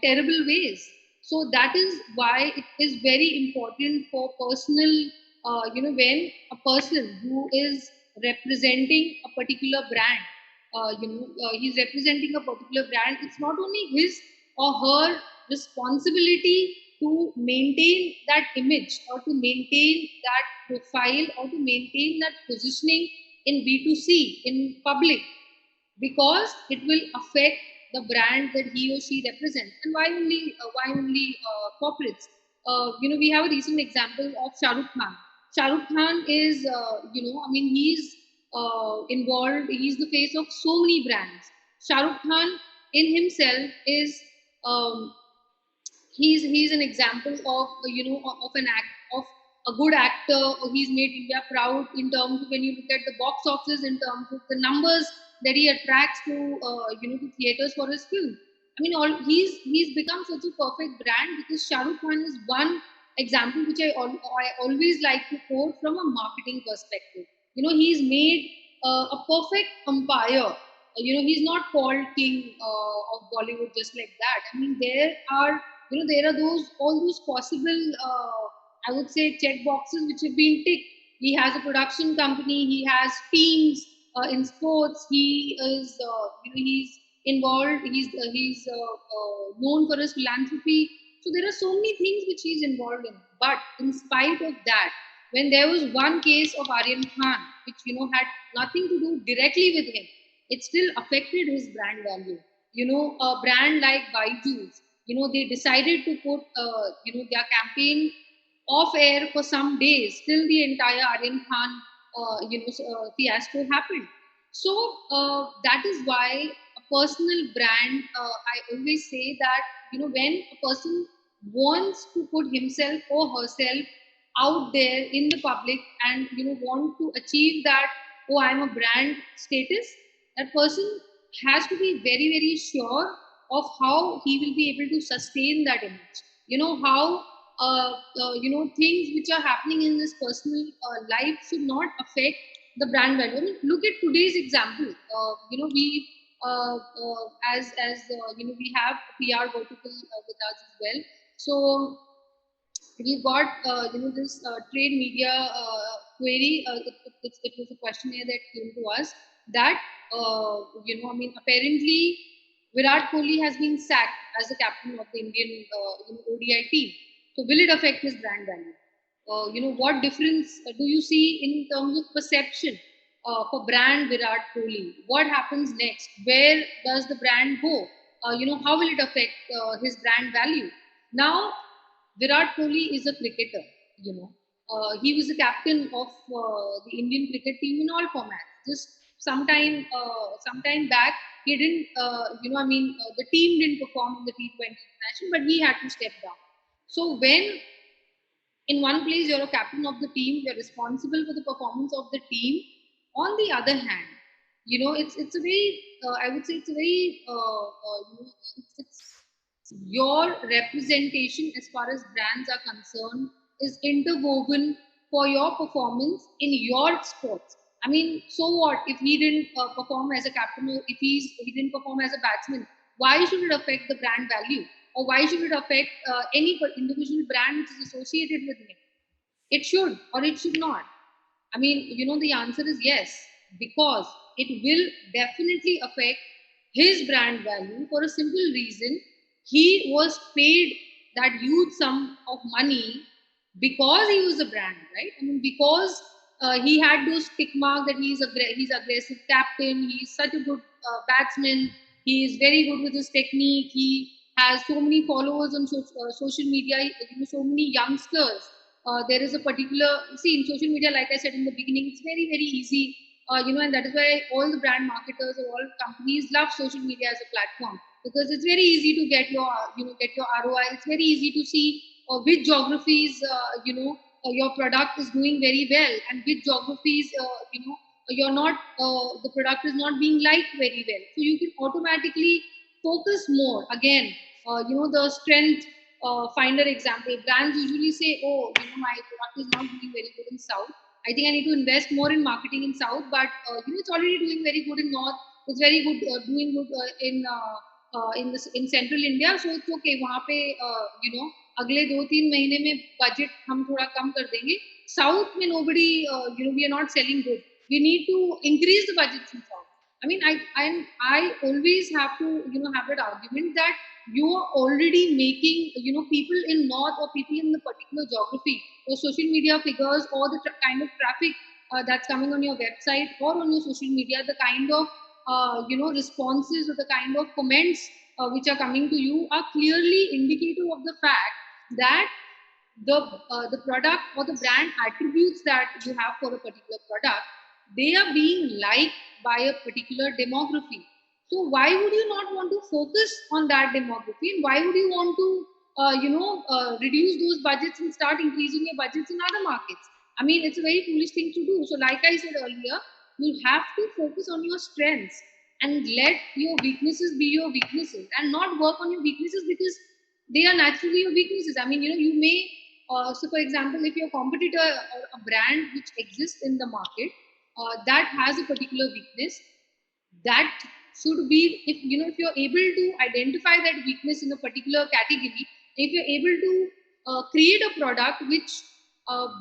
terrible ways. So that is why it is very important for personal, when a person who is representing a particular brand, he's representing a particular brand, it's not only his or her responsibility to maintain that image, or to maintain that profile, or to maintain that positioning in B2C, in public, because it will affect the brand that he or she represents. And why only corporates? We have a recent example of Shah Rukh Khan. Shah Rukh Khan is, he's involved. He's the face of so many brands. Shah Rukh Khan in himself is, he's an example of of a good actor. He's made India proud in terms of, when you look at the box office, in terms of the numbers that he attracts to to theaters for his film. I mean, he's become such a perfect brand because Shah Rukh Khan is one example which I always like to quote from a marketing perspective. He's made a perfect umpire. He's not called king of Bollywood just like that. I mean, there are all those possible, I would say, check boxes which have been ticked. He has a production company. He has teams in sports. He is, he's involved. He's known for his philanthropy. So there are so many things which he's involved in. But in spite of that, when there was one case of Aryan Khan, which had nothing to do directly with him, it still affected his brand value. A brand like Byju's, they decided to put their campaign off air for some days till the entire Aryan Khan fiasco happened. So that is why a personal brand, I always say that when a person wants to put himself or herself out there in the public, and want to achieve that, oh, I'm a brand status, that person has to be very, very sure of how he will be able to sustain that image. How things which are happening in this personal life should not affect the brand value. I mean, look at today's example. We we have a PR vertical with us as well. So we got this trade media query. It was a questionnaire that came to us that apparently Virat Kohli has been sacked as the captain of the Indian ODI team. So will it affect his brand value? What difference do you see in terms of perception for brand Virat Kohli? What happens next? Where does the brand go? How will it affect his brand value? Now, Virat Kohli is a cricketer. He was the captain of the Indian cricket team in all formats. Just sometime back, he didn't. The team didn't perform in the T20 international, but he had to step down. So when in one place you're a captain of the team, you're responsible for the performance of the team. On the other hand, it's a very I would say it's a very it's your representation as far as brands are concerned is interwoven for your performance in your sports. I mean, so what if he didn't perform as a captain, or if he didn't perform as a batsman? Why should it affect the brand value, or why should it affect any individual brand which is associated with him? It should or it should not. I mean, the answer is yes, because it will definitely affect his brand value for a simple reason. He was paid that huge sum of money because he was a brand, right? I mean, because he had those tick mark that he's aggressive captain, he's such a good batsman, he is very good with his technique, he has so many followers on social media, so many youngsters. There is a particular, see, in social media, like I said in the beginning, it's very very easy, and that is why all the brand marketers or all companies love social media as a platform, because it's very easy to get your get your ROI. It's very easy to see which geographies your product is doing very well, and which geographies you're not the product is not being liked very well, so you can automatically focus more. Again, the strength finder example, brands usually say, oh, my product is not doing very good in South, I think I need to invest more in marketing in South, but it's already doing very good in North, it's very good doing good in Central India, so it's okay, वहाँ पे अगले 2-3 महीने में budget हम थोड़ा कम कर देंगे, South में nobody we are not selling good, we need to increase the budgets in South. I mean, I always have to have that argument that you are already making people in North or people in the particular geography or social media figures or the kind of traffic that's coming on your website or on your social media, the kind of responses or the kind of comments which are coming to you are clearly indicative of the fact that the product or the brand attributes that you have for a particular product, they are being liked by a particular demography. So why would you not want to focus on that demography, and why would you want to reduce those budgets and start increasing your budgets in other markets? I mean, it's a very foolish thing to do. So like I said earlier, you have to focus on your strengths and let your weaknesses be your weaknesses, and not work on your weaknesses because they are naturally your weaknesses. I mean, you may so for example, if your competitor or a brand which exists in the market that has a particular weakness, that should be, if you're able to identify that weakness in a particular category, if you're able to create a product which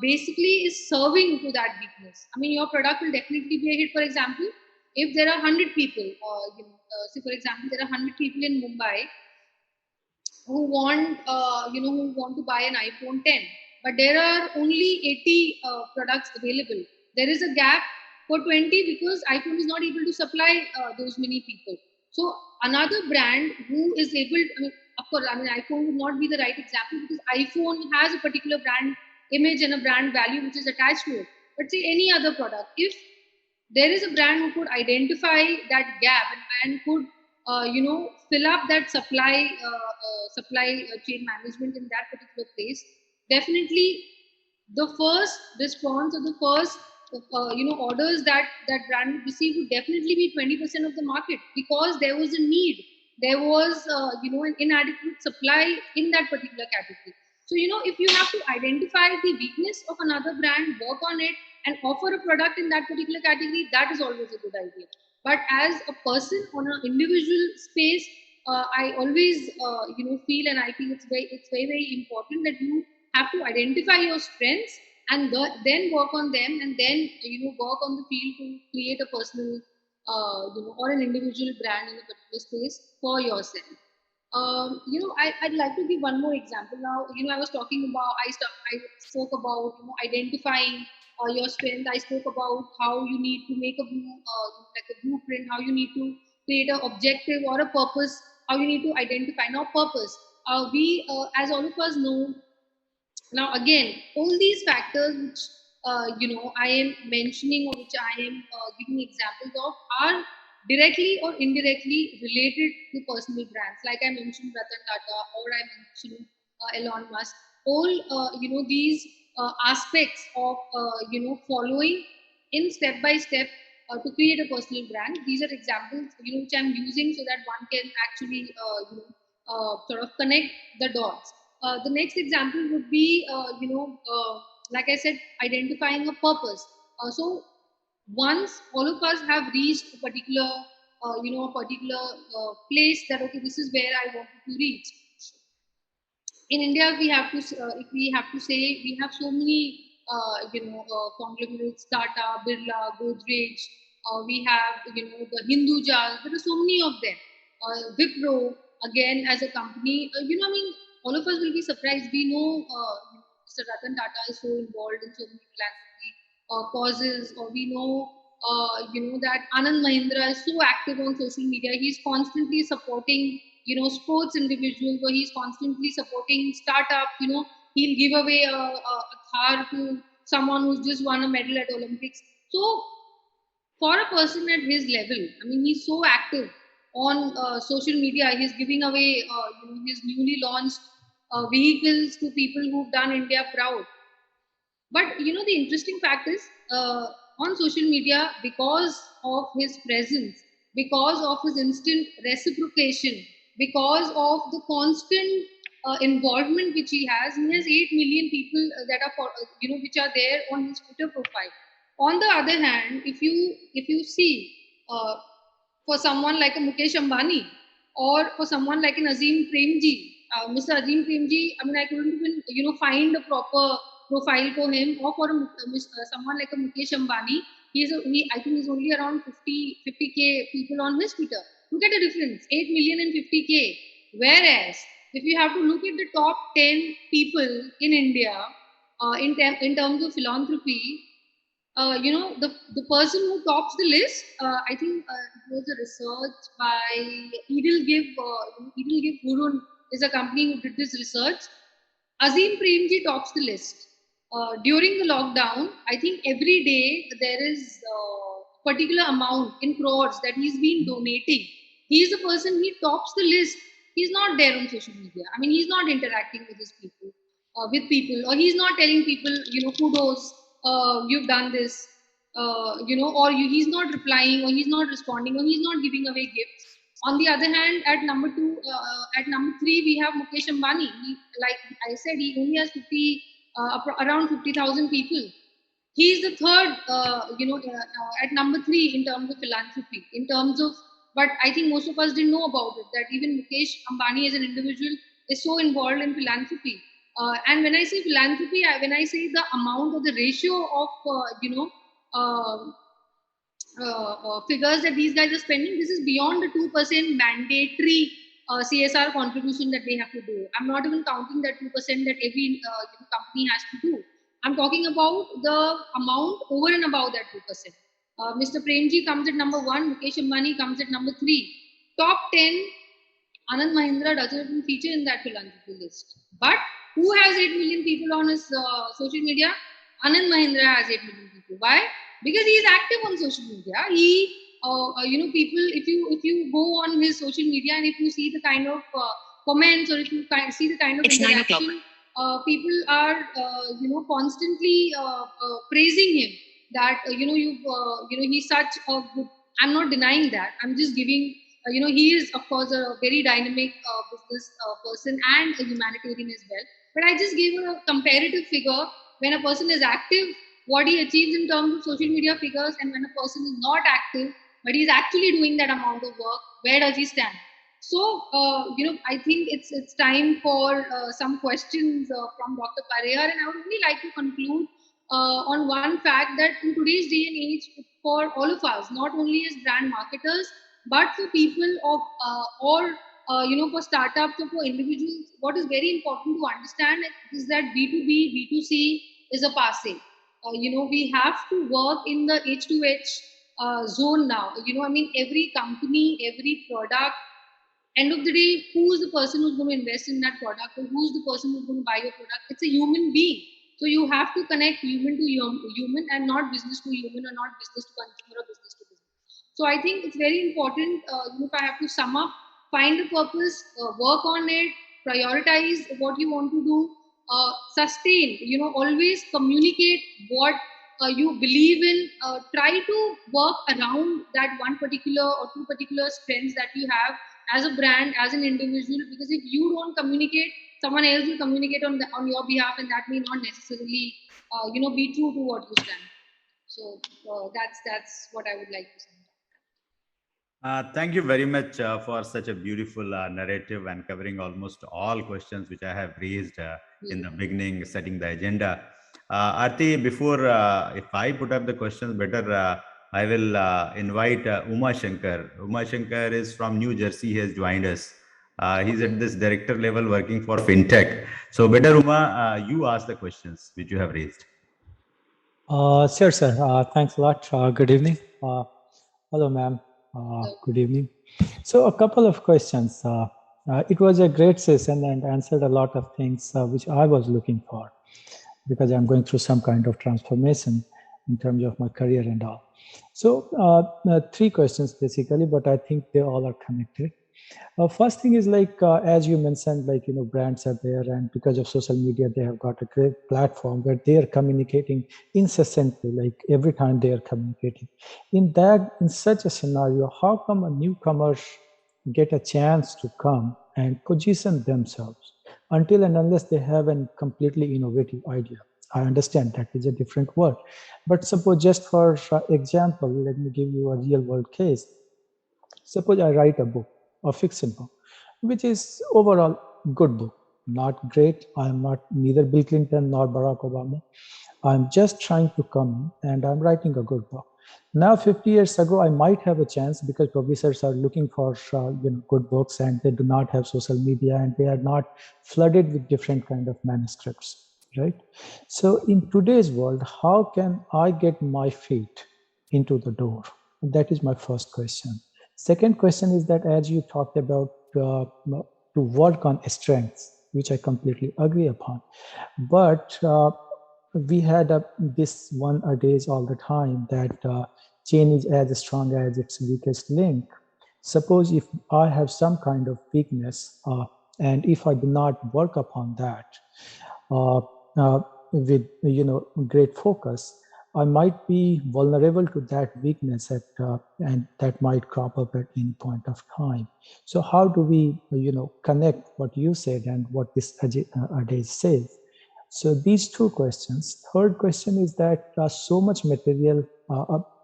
basically is serving to that weakness, I mean, your product will definitely be a hit. For example, if there are 100 people, say for example, there are 100 people in Mumbai who want who want to buy an iPhone 10, but there are only 80 products available. There is a gap for 20 because iPhone is not able to supply those many people. So another brand who is able, I mean, of course, I mean, iPhone would not be the right example because iPhone has a particular brand image and a brand value which is attached to it. But say any other product, if there is a brand who could identify that gap and could fill up that supply chain management in that particular place, definitely the first response or the first orders that brand would receive would definitely be 20% of the market, because there was a need, there was an inadequate supply in that particular category. So if you have to identify the weakness of another brand, work on it and offer a product in that particular category, that is always a good idea. But as a person on an individual space, I always feel, and I feel it's very very important that you have to identify your strengths and then work on them, and then work on the field to create a personal or an individual brand in a particular space for yourself. I'd like to give one more example now. I was talking about, I spoke about identifying your strength. I spoke about how you need to make like a blueprint, how you need to create an objective or a purpose, how you need to identify. Now, purpose. We, as all of us know, now again, all these factors which I am mentioning, or which I am giving examples of, are directly or indirectly related to personal brands. Like I mentioned Ratan Tata, or I mentioned Elon Musk. All these aspects of following in step by step to create a personal brand. These are examples, which I'm using so that one can actually, sort of connect the dots. The next example would be, like I said, identifying a purpose. So once all of us have reached a particular, place that, okay, this is where I wanted to reach. In India, we have to, if we have to say, we have so many, conglomerates, Tata, Birla, Godrej. We have, the Hinduja. There are so many of them. Wipro, again, as a company, all of us will be surprised. We know Mr. Ratan Tata is so involved in so many philanthropy causes, or we know, that Anand Mahindra is so active on social media. He's constantly supporting, sports individuals, or he's constantly supporting startups. He'll give away a Thar to someone who's just won a medal at Olympics. So for a person at his level, I mean, he's so active on social media. He's giving away, his newly launched vehicles to people who've done India proud. But the interesting fact is, on social media, because of his presence, because of his instant reciprocation, because of the constant involvement which he has 8 million people that are, which are there on his Twitter profile. On the other hand, if you see, for someone like a Mukesh Ambani, or for someone like an Azim Premji, Mr. Azim Premji, I mean, I couldn't even find a proper profile for him, or for someone like a Mukesh Ambani. I think he's only around 50k people on his Twitter. Look at the difference, 8 million and 50k. Whereas if you have to look at the top 10 people in India, in terms of philanthropy, the person who tops the list, I think it was a research by Edelgive Hurun is a company who did this research. Azim Premji tops the list. During the lockdown, I think every day there is a particular amount in crores that he's been donating. He's the person, he tops the list. He's not there on social media. I mean, he's not interacting with his people, or he's not telling people, kudos, you've done this, he's not replying, or he's not responding, or he's not giving away gifts. On the other hand, at number 3, we have Mukesh Ambani. Like I said, he only has around 50,000 people. He's the third, at number 3 in terms of philanthropy, but I think most of us didn't know about it, that even Mukesh Ambani as an individual is so involved in philanthropy. And when I say philanthropy, when I say the amount or the ratio of figures that these guys are spending, this is beyond the 2% mandatory CSR contribution that they have to do. I'm not even counting that 2% that every company has to do. I'm talking about the amount over and above that 2%. Mr. Premji comes at number 1, Mukesh Ambani comes at number 3. Top 10, Anand Mahindra doesn't even feature in that philanthropy list. But who has 8 million people on his social media? Anand Mahindra has 8 million people. Why? Because he is active on social media. People, if you go on his social media and if you see the kind of comments, or if you see the kind of interaction, people are constantly praising him. That he's such a good. I'm not denying that. I'm just giving. He is of course a very dynamic business person and a humanitarian as well. But I just gave a comparative figure. When a person is active, what he achieves in terms of social media figures, and when a person is not active, but he's actually doing that amount of work, where does he stand? So, I think it's time for some questions from Dr. Parihar, and I would really like to conclude on one fact, that in today's day and age, for all of us, not only as brand marketers, but for people of for startups or for individuals, what is very important to understand is that B2B, B2C is a passe. We have to work in the H2H zone now. Every company, every product, end of the day, who's the person who's going to invest in that product, or who's the person who's going to buy your product? It's a human being. So you have to connect human to human, and not business to human, or not business to consumer, or business to business. So I think it's very important, if I have to sum up, find a purpose, work on it, prioritize what you want to do, sustain, always communicate what you believe in, try to work around that one particular or two particular strengths that you have as a brand, as an individual. Because if you don't communicate, someone else will communicate on your behalf, and that may not necessarily be true to what you stand. So that's what I would like to say. Thank you very much for such a beautiful narrative and covering almost all questions which I have raised in the beginning, setting the agenda. Aarti, before if I put up the questions better, I will invite Uma Shankar. Uma Shankar is from New Jersey. He has joined us. He's at this director level working for FinTech. So better, Uma, you ask the questions which you have raised. Sure, sir. Thanks a lot. Good evening. Hello, ma'am. Good evening. So a couple of questions. It was a great session and answered a lot of things which I was looking for, because I'm going through some kind of transformation in terms of my career and all. So 3 questions basically, but I think they all are connected. First thing is as you mentioned, brands are there, and because of social media, they have got a great platform where they are communicating incessantly, like every time they are communicating. In such a scenario, how come a newcomer get a chance to come and position themselves until and unless they have a completely innovative idea? I understand that is a different word, but suppose just for example, let me give you a real world case. Suppose I write a book, a fiction book, which is overall good book, not great. I'm not neither Bill Clinton nor Barack Obama. I'm just trying to come in and I'm writing a good book. Now, 50 years ago, I might have a chance because publishers are looking for good books, and they do not have social media, and they are not flooded with different kind of manuscripts, right? So in today's world, how can I get my feet into the door? That is my first question. Second question is that as you talked about to work on strengths, which I completely agree upon, but we had this one adage all the time that chain is as strong as its weakest link. Suppose if I have some kind of weakness, and if I do not work upon that with great focus, I might be vulnerable to that weakness and that might crop up at any point of time. So how do we, connect what you said and what this adage says? So these 2 questions. Third question is that so much material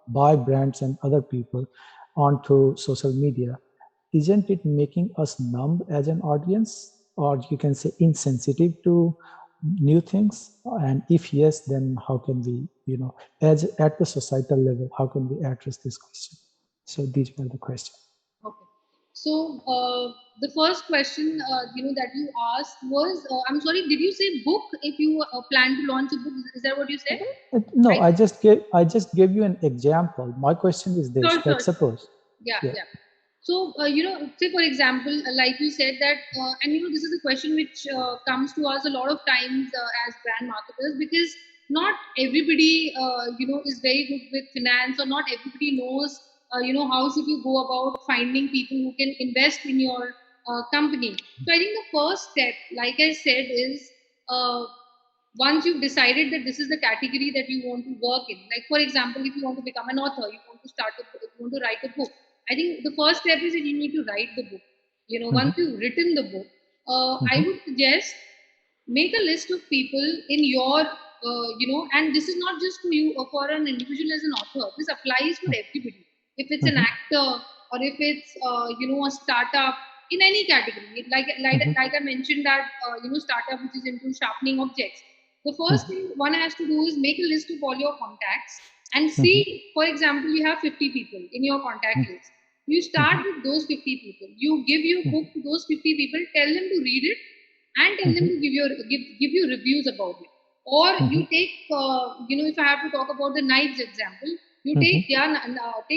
by brands and other people onto social media, isn't it making us numb as an audience, or you can say insensitive to new things? And if yes, then how can we, as at the societal level, how can we address this question? So these were the questions. Okay. So the first question, that you asked was, I'm sorry, did you say book? If you plan to launch a book, is that what you said? No, I just gave you an example. My question is this: Sure. suppose. Yeah. So, say for example, like you said that, and this is a question which comes to us a lot of times as brand marketers, because not everybody, is very good with finance, or not everybody knows, how should you go about finding people who can invest in your company. So I think the first step, like I said, is once you've decided that this is the category that you want to work in. Like, for example, if you want to become an author, you want to write a book. I think the first step is that you need to write the book. Once you've written the book, I would suggest make a list of people in your, and this is not just for you or for an individual as an author. This applies for everybody. If it's an actor, or if it's, a startup in any category, like I mentioned that, startup which is into sharpening objects. The first thing one has to do is make a list of all your contacts and see, for example, you have 50 people in your contact list. You start with those 50 people. You give your book to those 50 people, tell them to read it, and tell them to give you reviews about it. Or you take, if I have to talk about the knives example, you take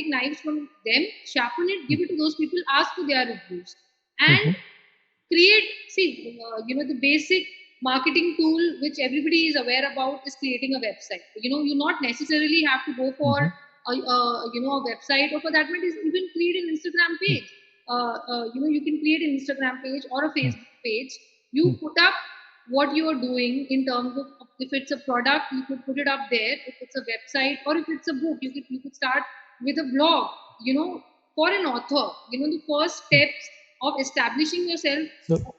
knives from them, sharpen it, give it to those people, ask for their reviews, and create. See, the basic marketing tool which everybody is aware about is creating a website. You not necessarily have to go for a website, or for that matter, even create an Instagram page. You can create an Instagram page or a Facebook page. You put up what you are doing in terms of if it's a product, you could put it up there. If it's a website, or if it's a book, you could start with a blog. For an author, the first steps of establishing yourself,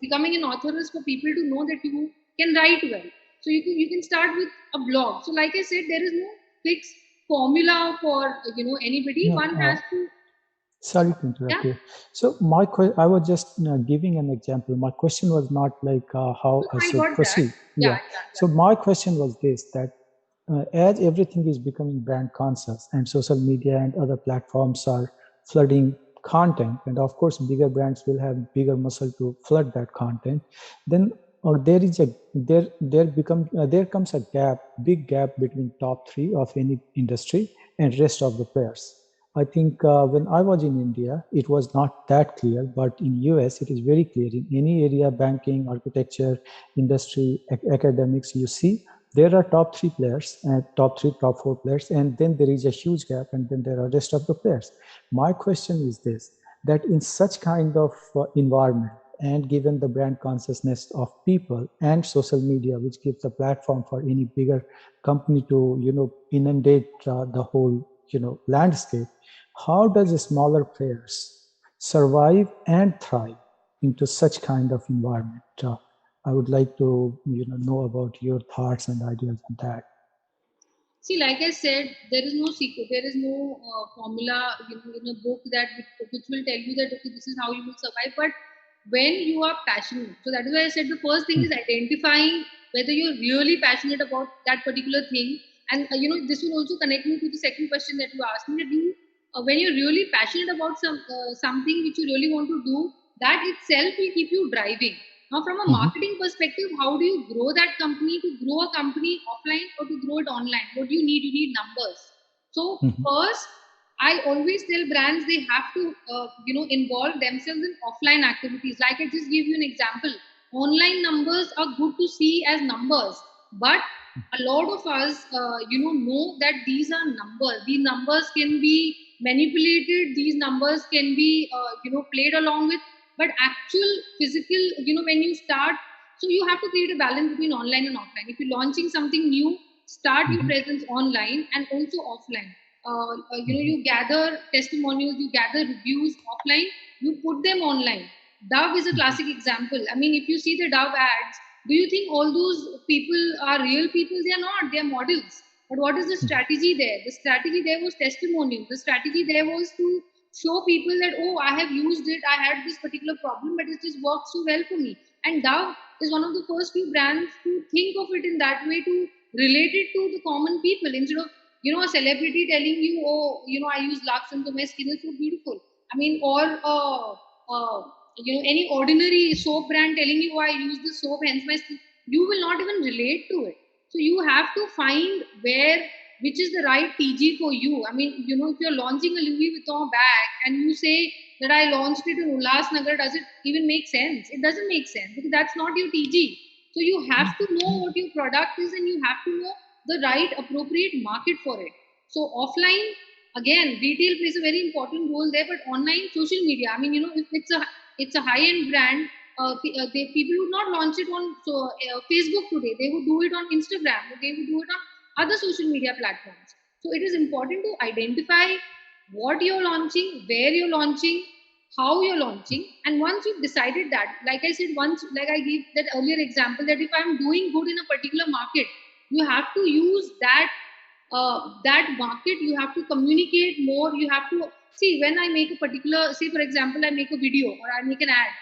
becoming an author, is for people to know that you can write well. So you can start with a blog. So like I said, there is no fixed formula for anybody. No, One has to. Sorry to interrupt you. So I was just giving an example. My question was not like how I should proceed. Yeah. So my question was this, that as everything is becoming brand conscious and social media and other platforms are flooding content, and of course bigger brands will have bigger muscle to flood that content, then there comes a big gap between top 3 of any industry and rest of the players. I think when I was in India, it was not that clear, but in US, it is very clear. In any area, banking, architecture, industry, academics, you see, there are top 3 players and top 4 players, and then there is a huge gap, and then there are rest of the players. My question is this, that in such kind of environment, and given the brand consciousness of people and social media, which gives a platform for any bigger company to, inundate the whole, landscape, how does the smaller players survive and thrive into such kind of environment? I would like to know about your thoughts and ideas on that. See, like I said, there is no secret. There is no formula, in a book which will tell you that, okay, this is how you will survive. But when you are passionate, so that is why I said the first thing is identifying whether you're really passionate about that particular thing. And this will also connect me to the second question that you asked me, that when you're really passionate about something which you really want to do, that itself will keep you driving. Now, from a marketing perspective, how do you grow that company? To grow a company offline or to grow it online, what do you need? You need numbers. So first, I always tell brands they have to involve themselves in offline activities. Like I just gave you an example. Online numbers are good to see as numbers, but a lot of us know that these are numbers. These numbers can be manipulated. These numbers can be played along with. But actual physical, when you start, so you have to create a balance between online and offline. If you're launching something new, start your presence online and also offline. You gather testimonials, you gather reviews offline, you put them online. Dove is a classic example. I mean, if you see the Dove ads, do you think all those people are real people? They are not, they are models. But what is the strategy there? The strategy there was testimonial. The strategy there was to show people that, oh, I have used it, I had this particular problem, but it just worked so well for me. And Dove is one of the first few brands to think of it in that way, to relate it to the common people, instead of a celebrity telling you, oh, I use Lux and so my skin is so beautiful. I mean, or any ordinary soap brand telling you, I use this soap, hence my skin. You will not even relate to it. So you have to find which is the right TG for you. I mean, if you're launching a Louis Vuitton bag and you say that I launched it in Ulhasnagar, does it even make sense? It doesn't make sense, because that's not your TG. So you have to know what your product is, and you have to know the right appropriate market for it. So offline, again, retail plays a very important role there, but online, social media. I mean, if it's a high-end brand, people would not launch it on Facebook today. They would do it on Instagram. They would do it on other social media platforms. So it is important to identify what you're launching, where you're launching, how you're launching. And once you've decided that, like I said, like I gave that earlier example, that if I'm doing good in a particular market, you have to use that market. You have to communicate more. You have to see, when I make a particular, say for example, I make a video or I make an ad.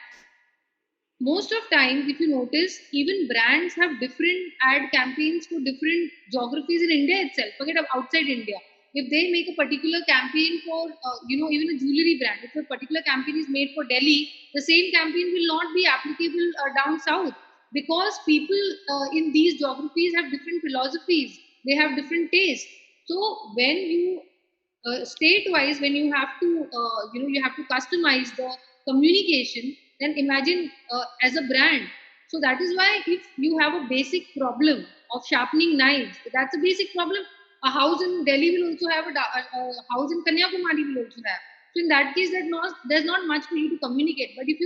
Most of time, if you notice, even brands have different ad campaigns for different geographies in India itself. Forget about outside India. If they make a particular campaign for, even a jewelry brand, if a particular campaign is made for Delhi, the same campaign will not be applicable down south, because people in these geographies have different philosophies. They have different tastes. So when you state-wise, when you have to, you have to customize the communication, then imagine as a brand. So that is why if you have a basic problem of sharpening knives, that's a basic problem. A house in Delhi will also have a house in Kanyakumari will also have. So in that case, there's not much for you to communicate. But if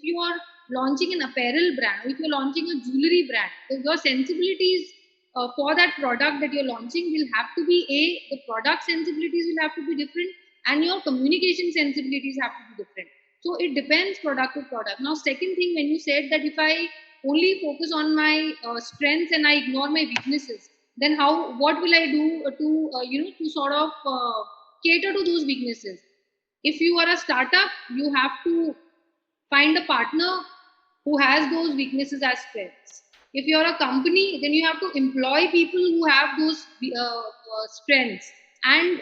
you are launching an apparel brand, or if you're launching a jewelry brand, your sensibilities for that product that you're launching will have to be the product sensibilities will have to be different, and your communication sensibilities have to be different. So it depends product to product. Now, second thing, when you said that if I only focus on my strengths and I ignore my weaknesses, then what will I do to sort of cater to those weaknesses? If you are a startup, you have to find a partner who has those weaknesses as strengths. If you're a company, then you have to employ people who have those strengths and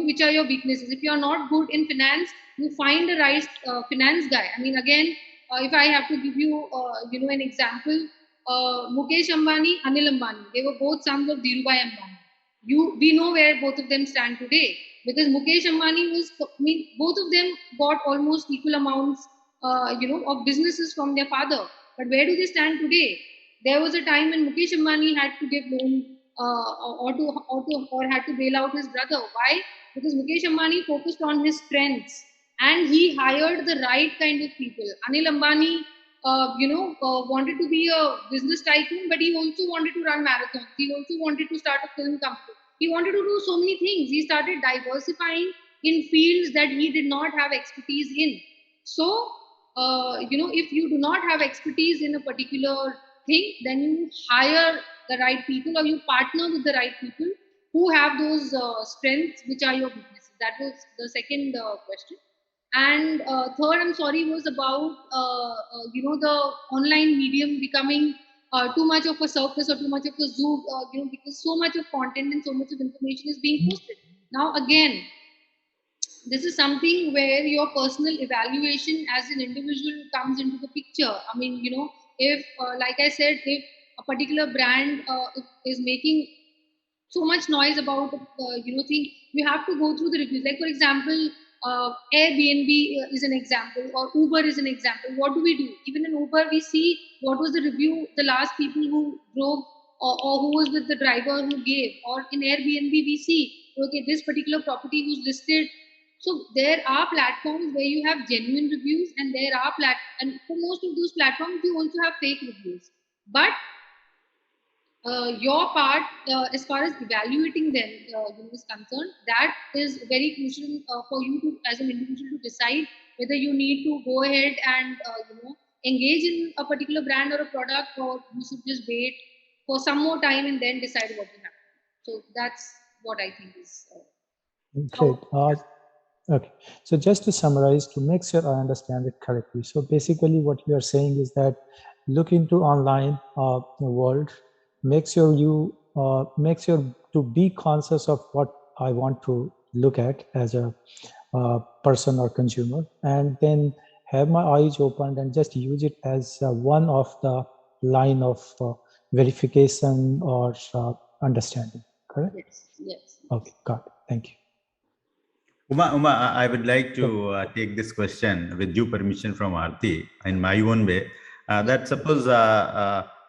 which are your weaknesses. If you're not good in finance, you find the right finance guy. I mean, again, if I have to give you an example, Mukesh Ambani, Anil Ambani, they were both sons of Dhirubhai Ambani. We know where both of them stand today, because Mukesh Ambani both of them got almost equal amounts of businesses from their father. But where do they stand today? There was a time when Mukesh Ambani had to give loan or had to bail out his brother. Why? Because Mukesh Ambani focused on his strengths and he hired the right kind of people. Anil Ambani, wanted to be a business tycoon, but he also wanted to run marathons. He also wanted to start a film company. He wanted to do so many things. He started diversifying in fields that he did not have expertise in. So, if you do not have expertise in a particular thing, then you hire the right people or you partner with the right people who have those strengths which are your weaknesses. That was the second question. And third, I'm sorry, was about the online medium becoming too much of a circus or too much of a zoo, because so much of content and so much of information is being posted. Now, again, this is something where your personal evaluation as an individual comes into the picture. I mean, if, like I said, if a particular brand is making so much noise about, thing, you have to go through the reviews. Like, for example, Airbnb is an example, or Uber is an example. What do? Even in Uber, we see what was the review, the last people who drove or who was with the driver who gave. Or in Airbnb, we see, okay, this particular property was listed. So there are platforms where you have genuine reviews, and there are and for most of those platforms, you also have fake reviews. But your part, as far as evaluating them is concerned, that is very crucial for you to, as an individual, to decide whether you need to go ahead and engage in a particular brand or a product, or you should just wait for some more time and then decide what to have. So that's what I think is. Great. Okay. So just to summarize, to make sure I understand it correctly. So basically, what you are saying is that look into online world. Make sure to be conscious of what I want to look at as a person or consumer, and then have my eyes opened and just use it as one of the line of verification or understanding. Correct? Yes. Okay, got it. Thank you. Uma, I would like to take this question with due permission from Aarti in my own way. That suppose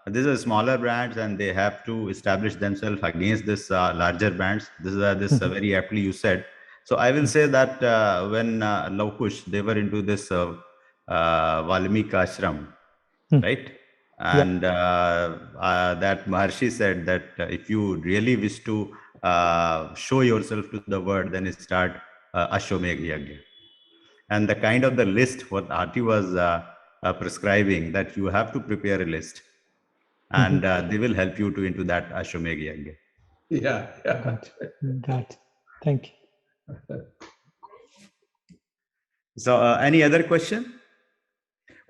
these are smaller brands and they have to establish themselves against this larger brands. This very aptly you said. So I will say that when Love Kush, they were into this Valmiki Ashram, right? And that Maharshi said that if you really wish to show yourself to the world, then start Ashwamedh Yagya. And the kind of the list what Aarti was prescribing, that you have to prepare a list, and they will help you to into that Ashwamedh Yagya. Yeah. Got it. Thank you. So any other question?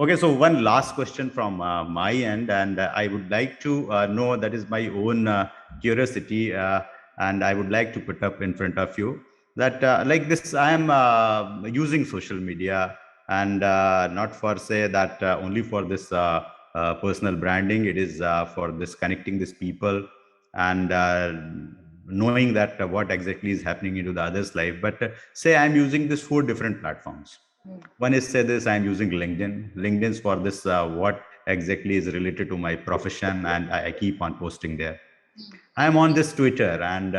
Okay, so one last question from my end, and I would like to know, that is my own curiosity, and I would like to put up in front of you that like this, I am using social media, and not for say that only for this personal branding. It is for this connecting these people and knowing that what exactly is happening into the other's life. But say I'm using this 4 different platforms. One is, say this, I'm using LinkedIn. LinkedIn's for this what exactly is related to my profession, and I keep on posting there. I'm on this Twitter, and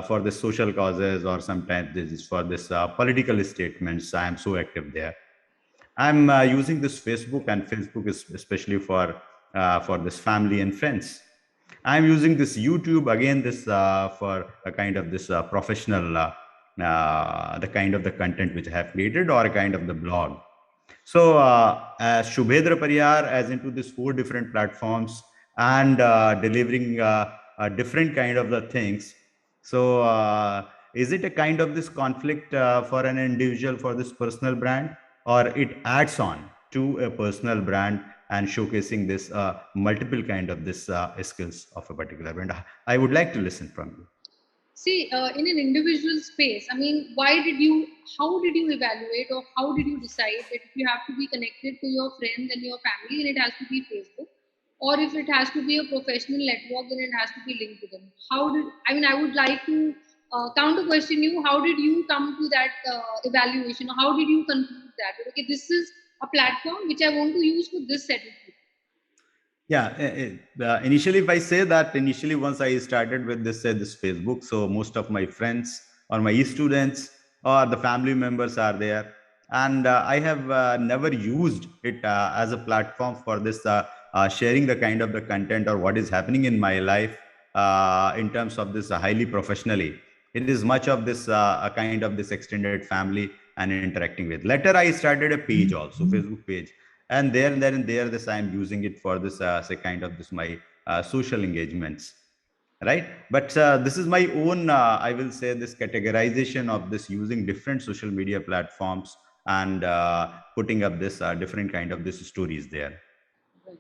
for the social causes, or sometimes this is for this political statements. I am so active there. I'm using this Facebook, and Facebook is especially for this family and friends. I'm using this YouTube again, this for a kind of this professional, the kind of the content which I have created, or a kind of the blog. So as Shubhendra Pariyar, as into these 4 different platforms and delivering different kind of the things. So is it a kind of this conflict for an individual for this personal brand, or it adds on to a personal brand and showcasing this multiple kind of this skills of a particular brand? I would like to listen from you. See, in an individual space, I mean, how did you evaluate, or how did you decide that if you have to be connected to your friends and your family, then it has to be Facebook, or if it has to be a professional network, then it has to be LinkedIn? I would like to counter question you. How did you come to that evaluation, or how did you conclude that? Okay, this is a platform which I want to use for this set of people. Yeah, initially, if I say that, initially once I started with this Facebook, so most of my friends or my students or the family members are there, and I have never used it as a platform for this sharing the kind of the content or what is happening in my life in terms of this highly professionally. It is much of this a kind of this extended family and interacting with. Later, I started a page also, Facebook page, and there this I am using it for this say kind of this my social engagements, right? But this is my own I will say this categorization of this using different social media platforms and putting up this different kind of this stories there. Right.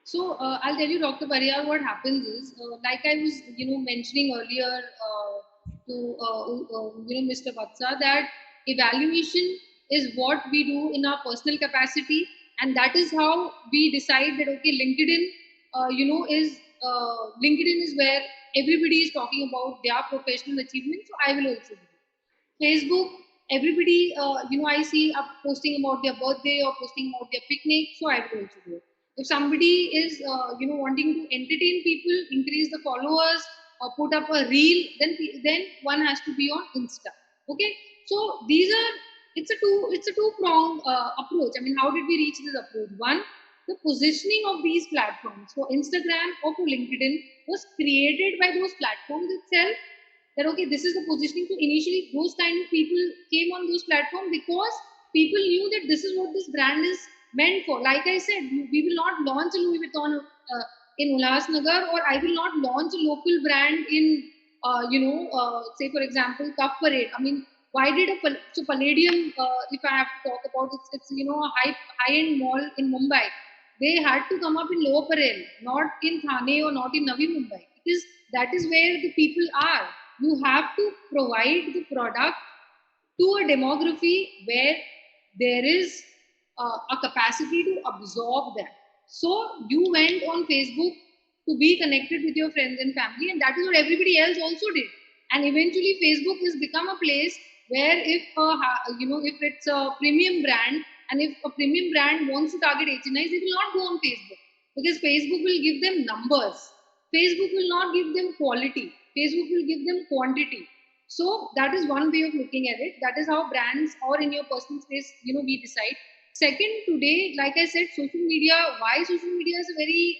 So I'll tell you, Dr. Pariyar, what happens is, like I was, mentioning earlier to Mr. Vatsa, that evaluation is what we do in our personal capacity, and that is how we decide that okay, LinkedIn is where everybody is talking about their professional achievements. So I will also do it. Facebook, everybody, I see up posting about their birthday or posting about their picnic, so I will also do it. If somebody is, wanting to entertain people, increase the followers, or put up a reel, then one has to be on Insta. Okay, so it's a two-pronged approach. I mean, how did we reach this approach? One, the positioning of these platforms for Instagram or for LinkedIn was created by those platforms itself. That okay, this is the positioning. So initially, those kind of people came on those platforms because people knew that this is what this brand is meant for. Like I said, we will not launch a Louis Vuitton in Ulhasnagar, or I will not launch a local brand in, say for example, Cuff Parade. I mean, why did Palladium? If I have to talk about it's a high-end mall in Mumbai. They had to come up in Lower Parel, not in Thane or not in Navi Mumbai, because that is where the people are. You have to provide the product to a demography where there is a capacity to absorb that. So you went on Facebook to be connected with your friends and family, and that is what everybody else also did. And eventually, Facebook has become a place where if it's a premium brand, and if a premium brand wants to target HNIs, they will not go on Facebook, because Facebook will give them numbers. Facebook will not give them quality. Facebook will give them quantity. So that is one way of looking at it. That is how brands, or in your personal space, we decide. Second, today, like I said, social media. Why social media is a very,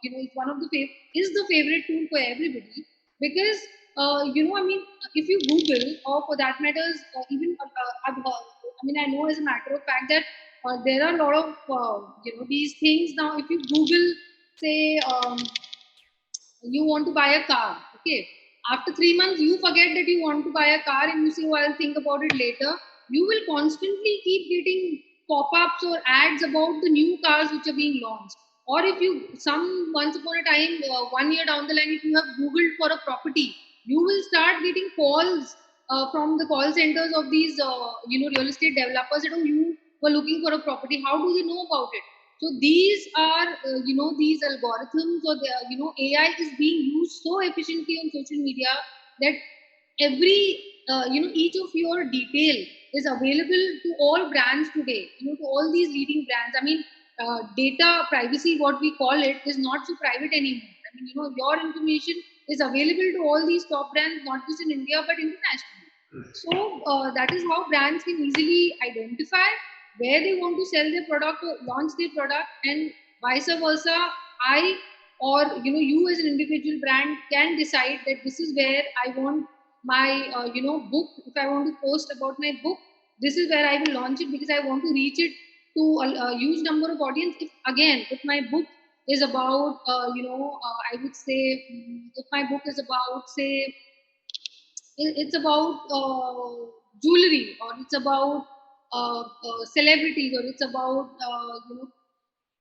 it's one of the is the favorite tool for everybody, because if you Google, or for that matters, even I know as a matter of fact that there are a lot of these things now. If you Google, say, you want to buy a car, okay, after 3 months you forget that you want to buy a car, and you say, "Oh, I'll think about it later." You will constantly keep getting pop-ups or ads about the new cars which are being launched. Or if you once upon a time, 1 year down the line, if you have Googled for a property, you will start getting calls from the call centers of these real estate developers that, "Oh, you were looking for a property. How do they know about it?" So these are these algorithms, or the AI is being used so efficiently on social media that every each of your detail is available to all brands today, to all these leading brands. I mean, data privacy, what we call it, is not so private anymore. I mean, your information is available to all these top brands, not just in India but internationally. So that is how brands can easily identify where they want to sell their product or launch their product, and vice versa. I or you as an individual brand can decide that this is where I want my book. If I want to post about my book, this is where I will launch it, because I want to reach it to a huge number of audience. If my book is about I would say, if my book is about, say, it's about jewelry, or it's about celebrities, or it's about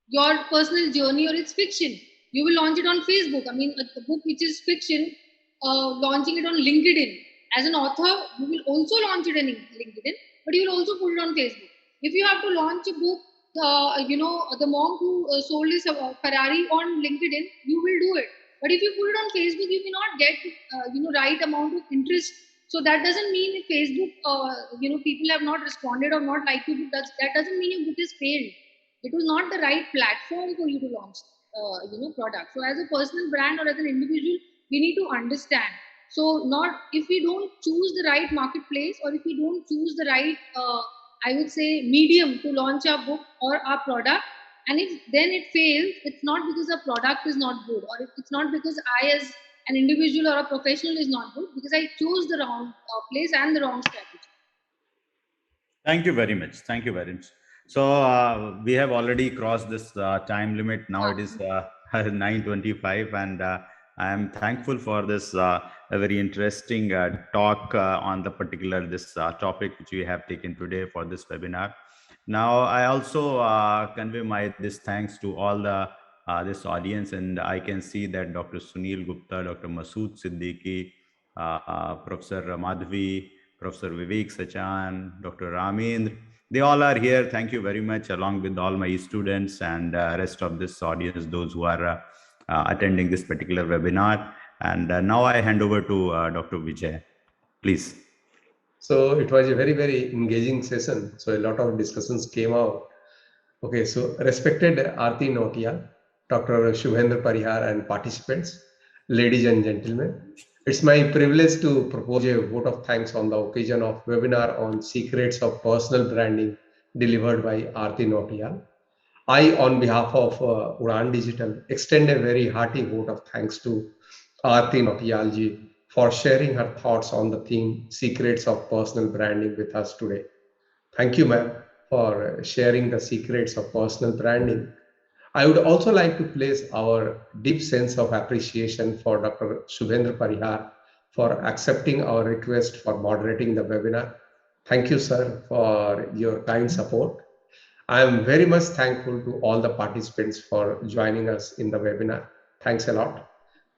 your personal journey, or it's fiction, you will launch it on Facebook. I mean, a book which is fiction, launching it on LinkedIn as an author, you will also launch it on LinkedIn, but you will also put it on Facebook. If you have to launch a book, the monk who sold his Ferrari on LinkedIn, you will do it. But if you put it on Facebook, you may not get right amount of interest. So that doesn't mean if Facebook, people have not responded or not liked your book, that doesn't mean your book is failed. It was not the right platform for you to launch product. So as a personal brand or as an individual, we need to understand. So not if we don't choose the right marketplace, or if we don't choose the right I would say medium to launch our book or our product, and if then it fails, it's not because the product is not good, or it's not because I as an individual or a professional is not good, because I chose the wrong place and the wrong strategy. Thank you very much. Thank you very much. So we have already crossed this time limit. Now it is 9:25, and I am thankful for this a very interesting talk on the particular this topic which we have taken today for this webinar. Now I also convey my this thanks to all the this audience, and I can see that Dr. Sunil Gupta, Dr. Masood Siddiqui, Professor Madhvi, Professor Vivek Sachan, Dr. Ramendra, they all are here. Thank you very much, along with all my students and rest of this audience, those who are attending this particular webinar. And now I hand over to Dr. Vijay, please. So it was a very, very engaging session. So a lot of discussions came out. Okay, so respected Aarti Nautiyal, Dr. Shubhendra Parihar, and participants, ladies and gentlemen, it's my privilege to propose a vote of thanks on the occasion of webinar on secrets of personal branding delivered by Aarti Nautiyal. I, on behalf of Udaan Digital, extend a very hearty vote of thanks to Aarti Nautiyal ji for sharing her thoughts on the theme Secrets of Personal Branding with us today. Thank you, ma'am, for sharing the secrets of personal branding. I would also like to place our deep sense of appreciation for Dr. Shubhendra Parihar for accepting our request for moderating the webinar. Thank you, sir, for your kind support. I am very much thankful to all the participants for joining us in the webinar. Thanks a lot.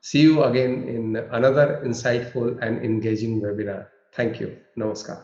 See you again in another insightful and engaging webinar. Thank you. Namaskar.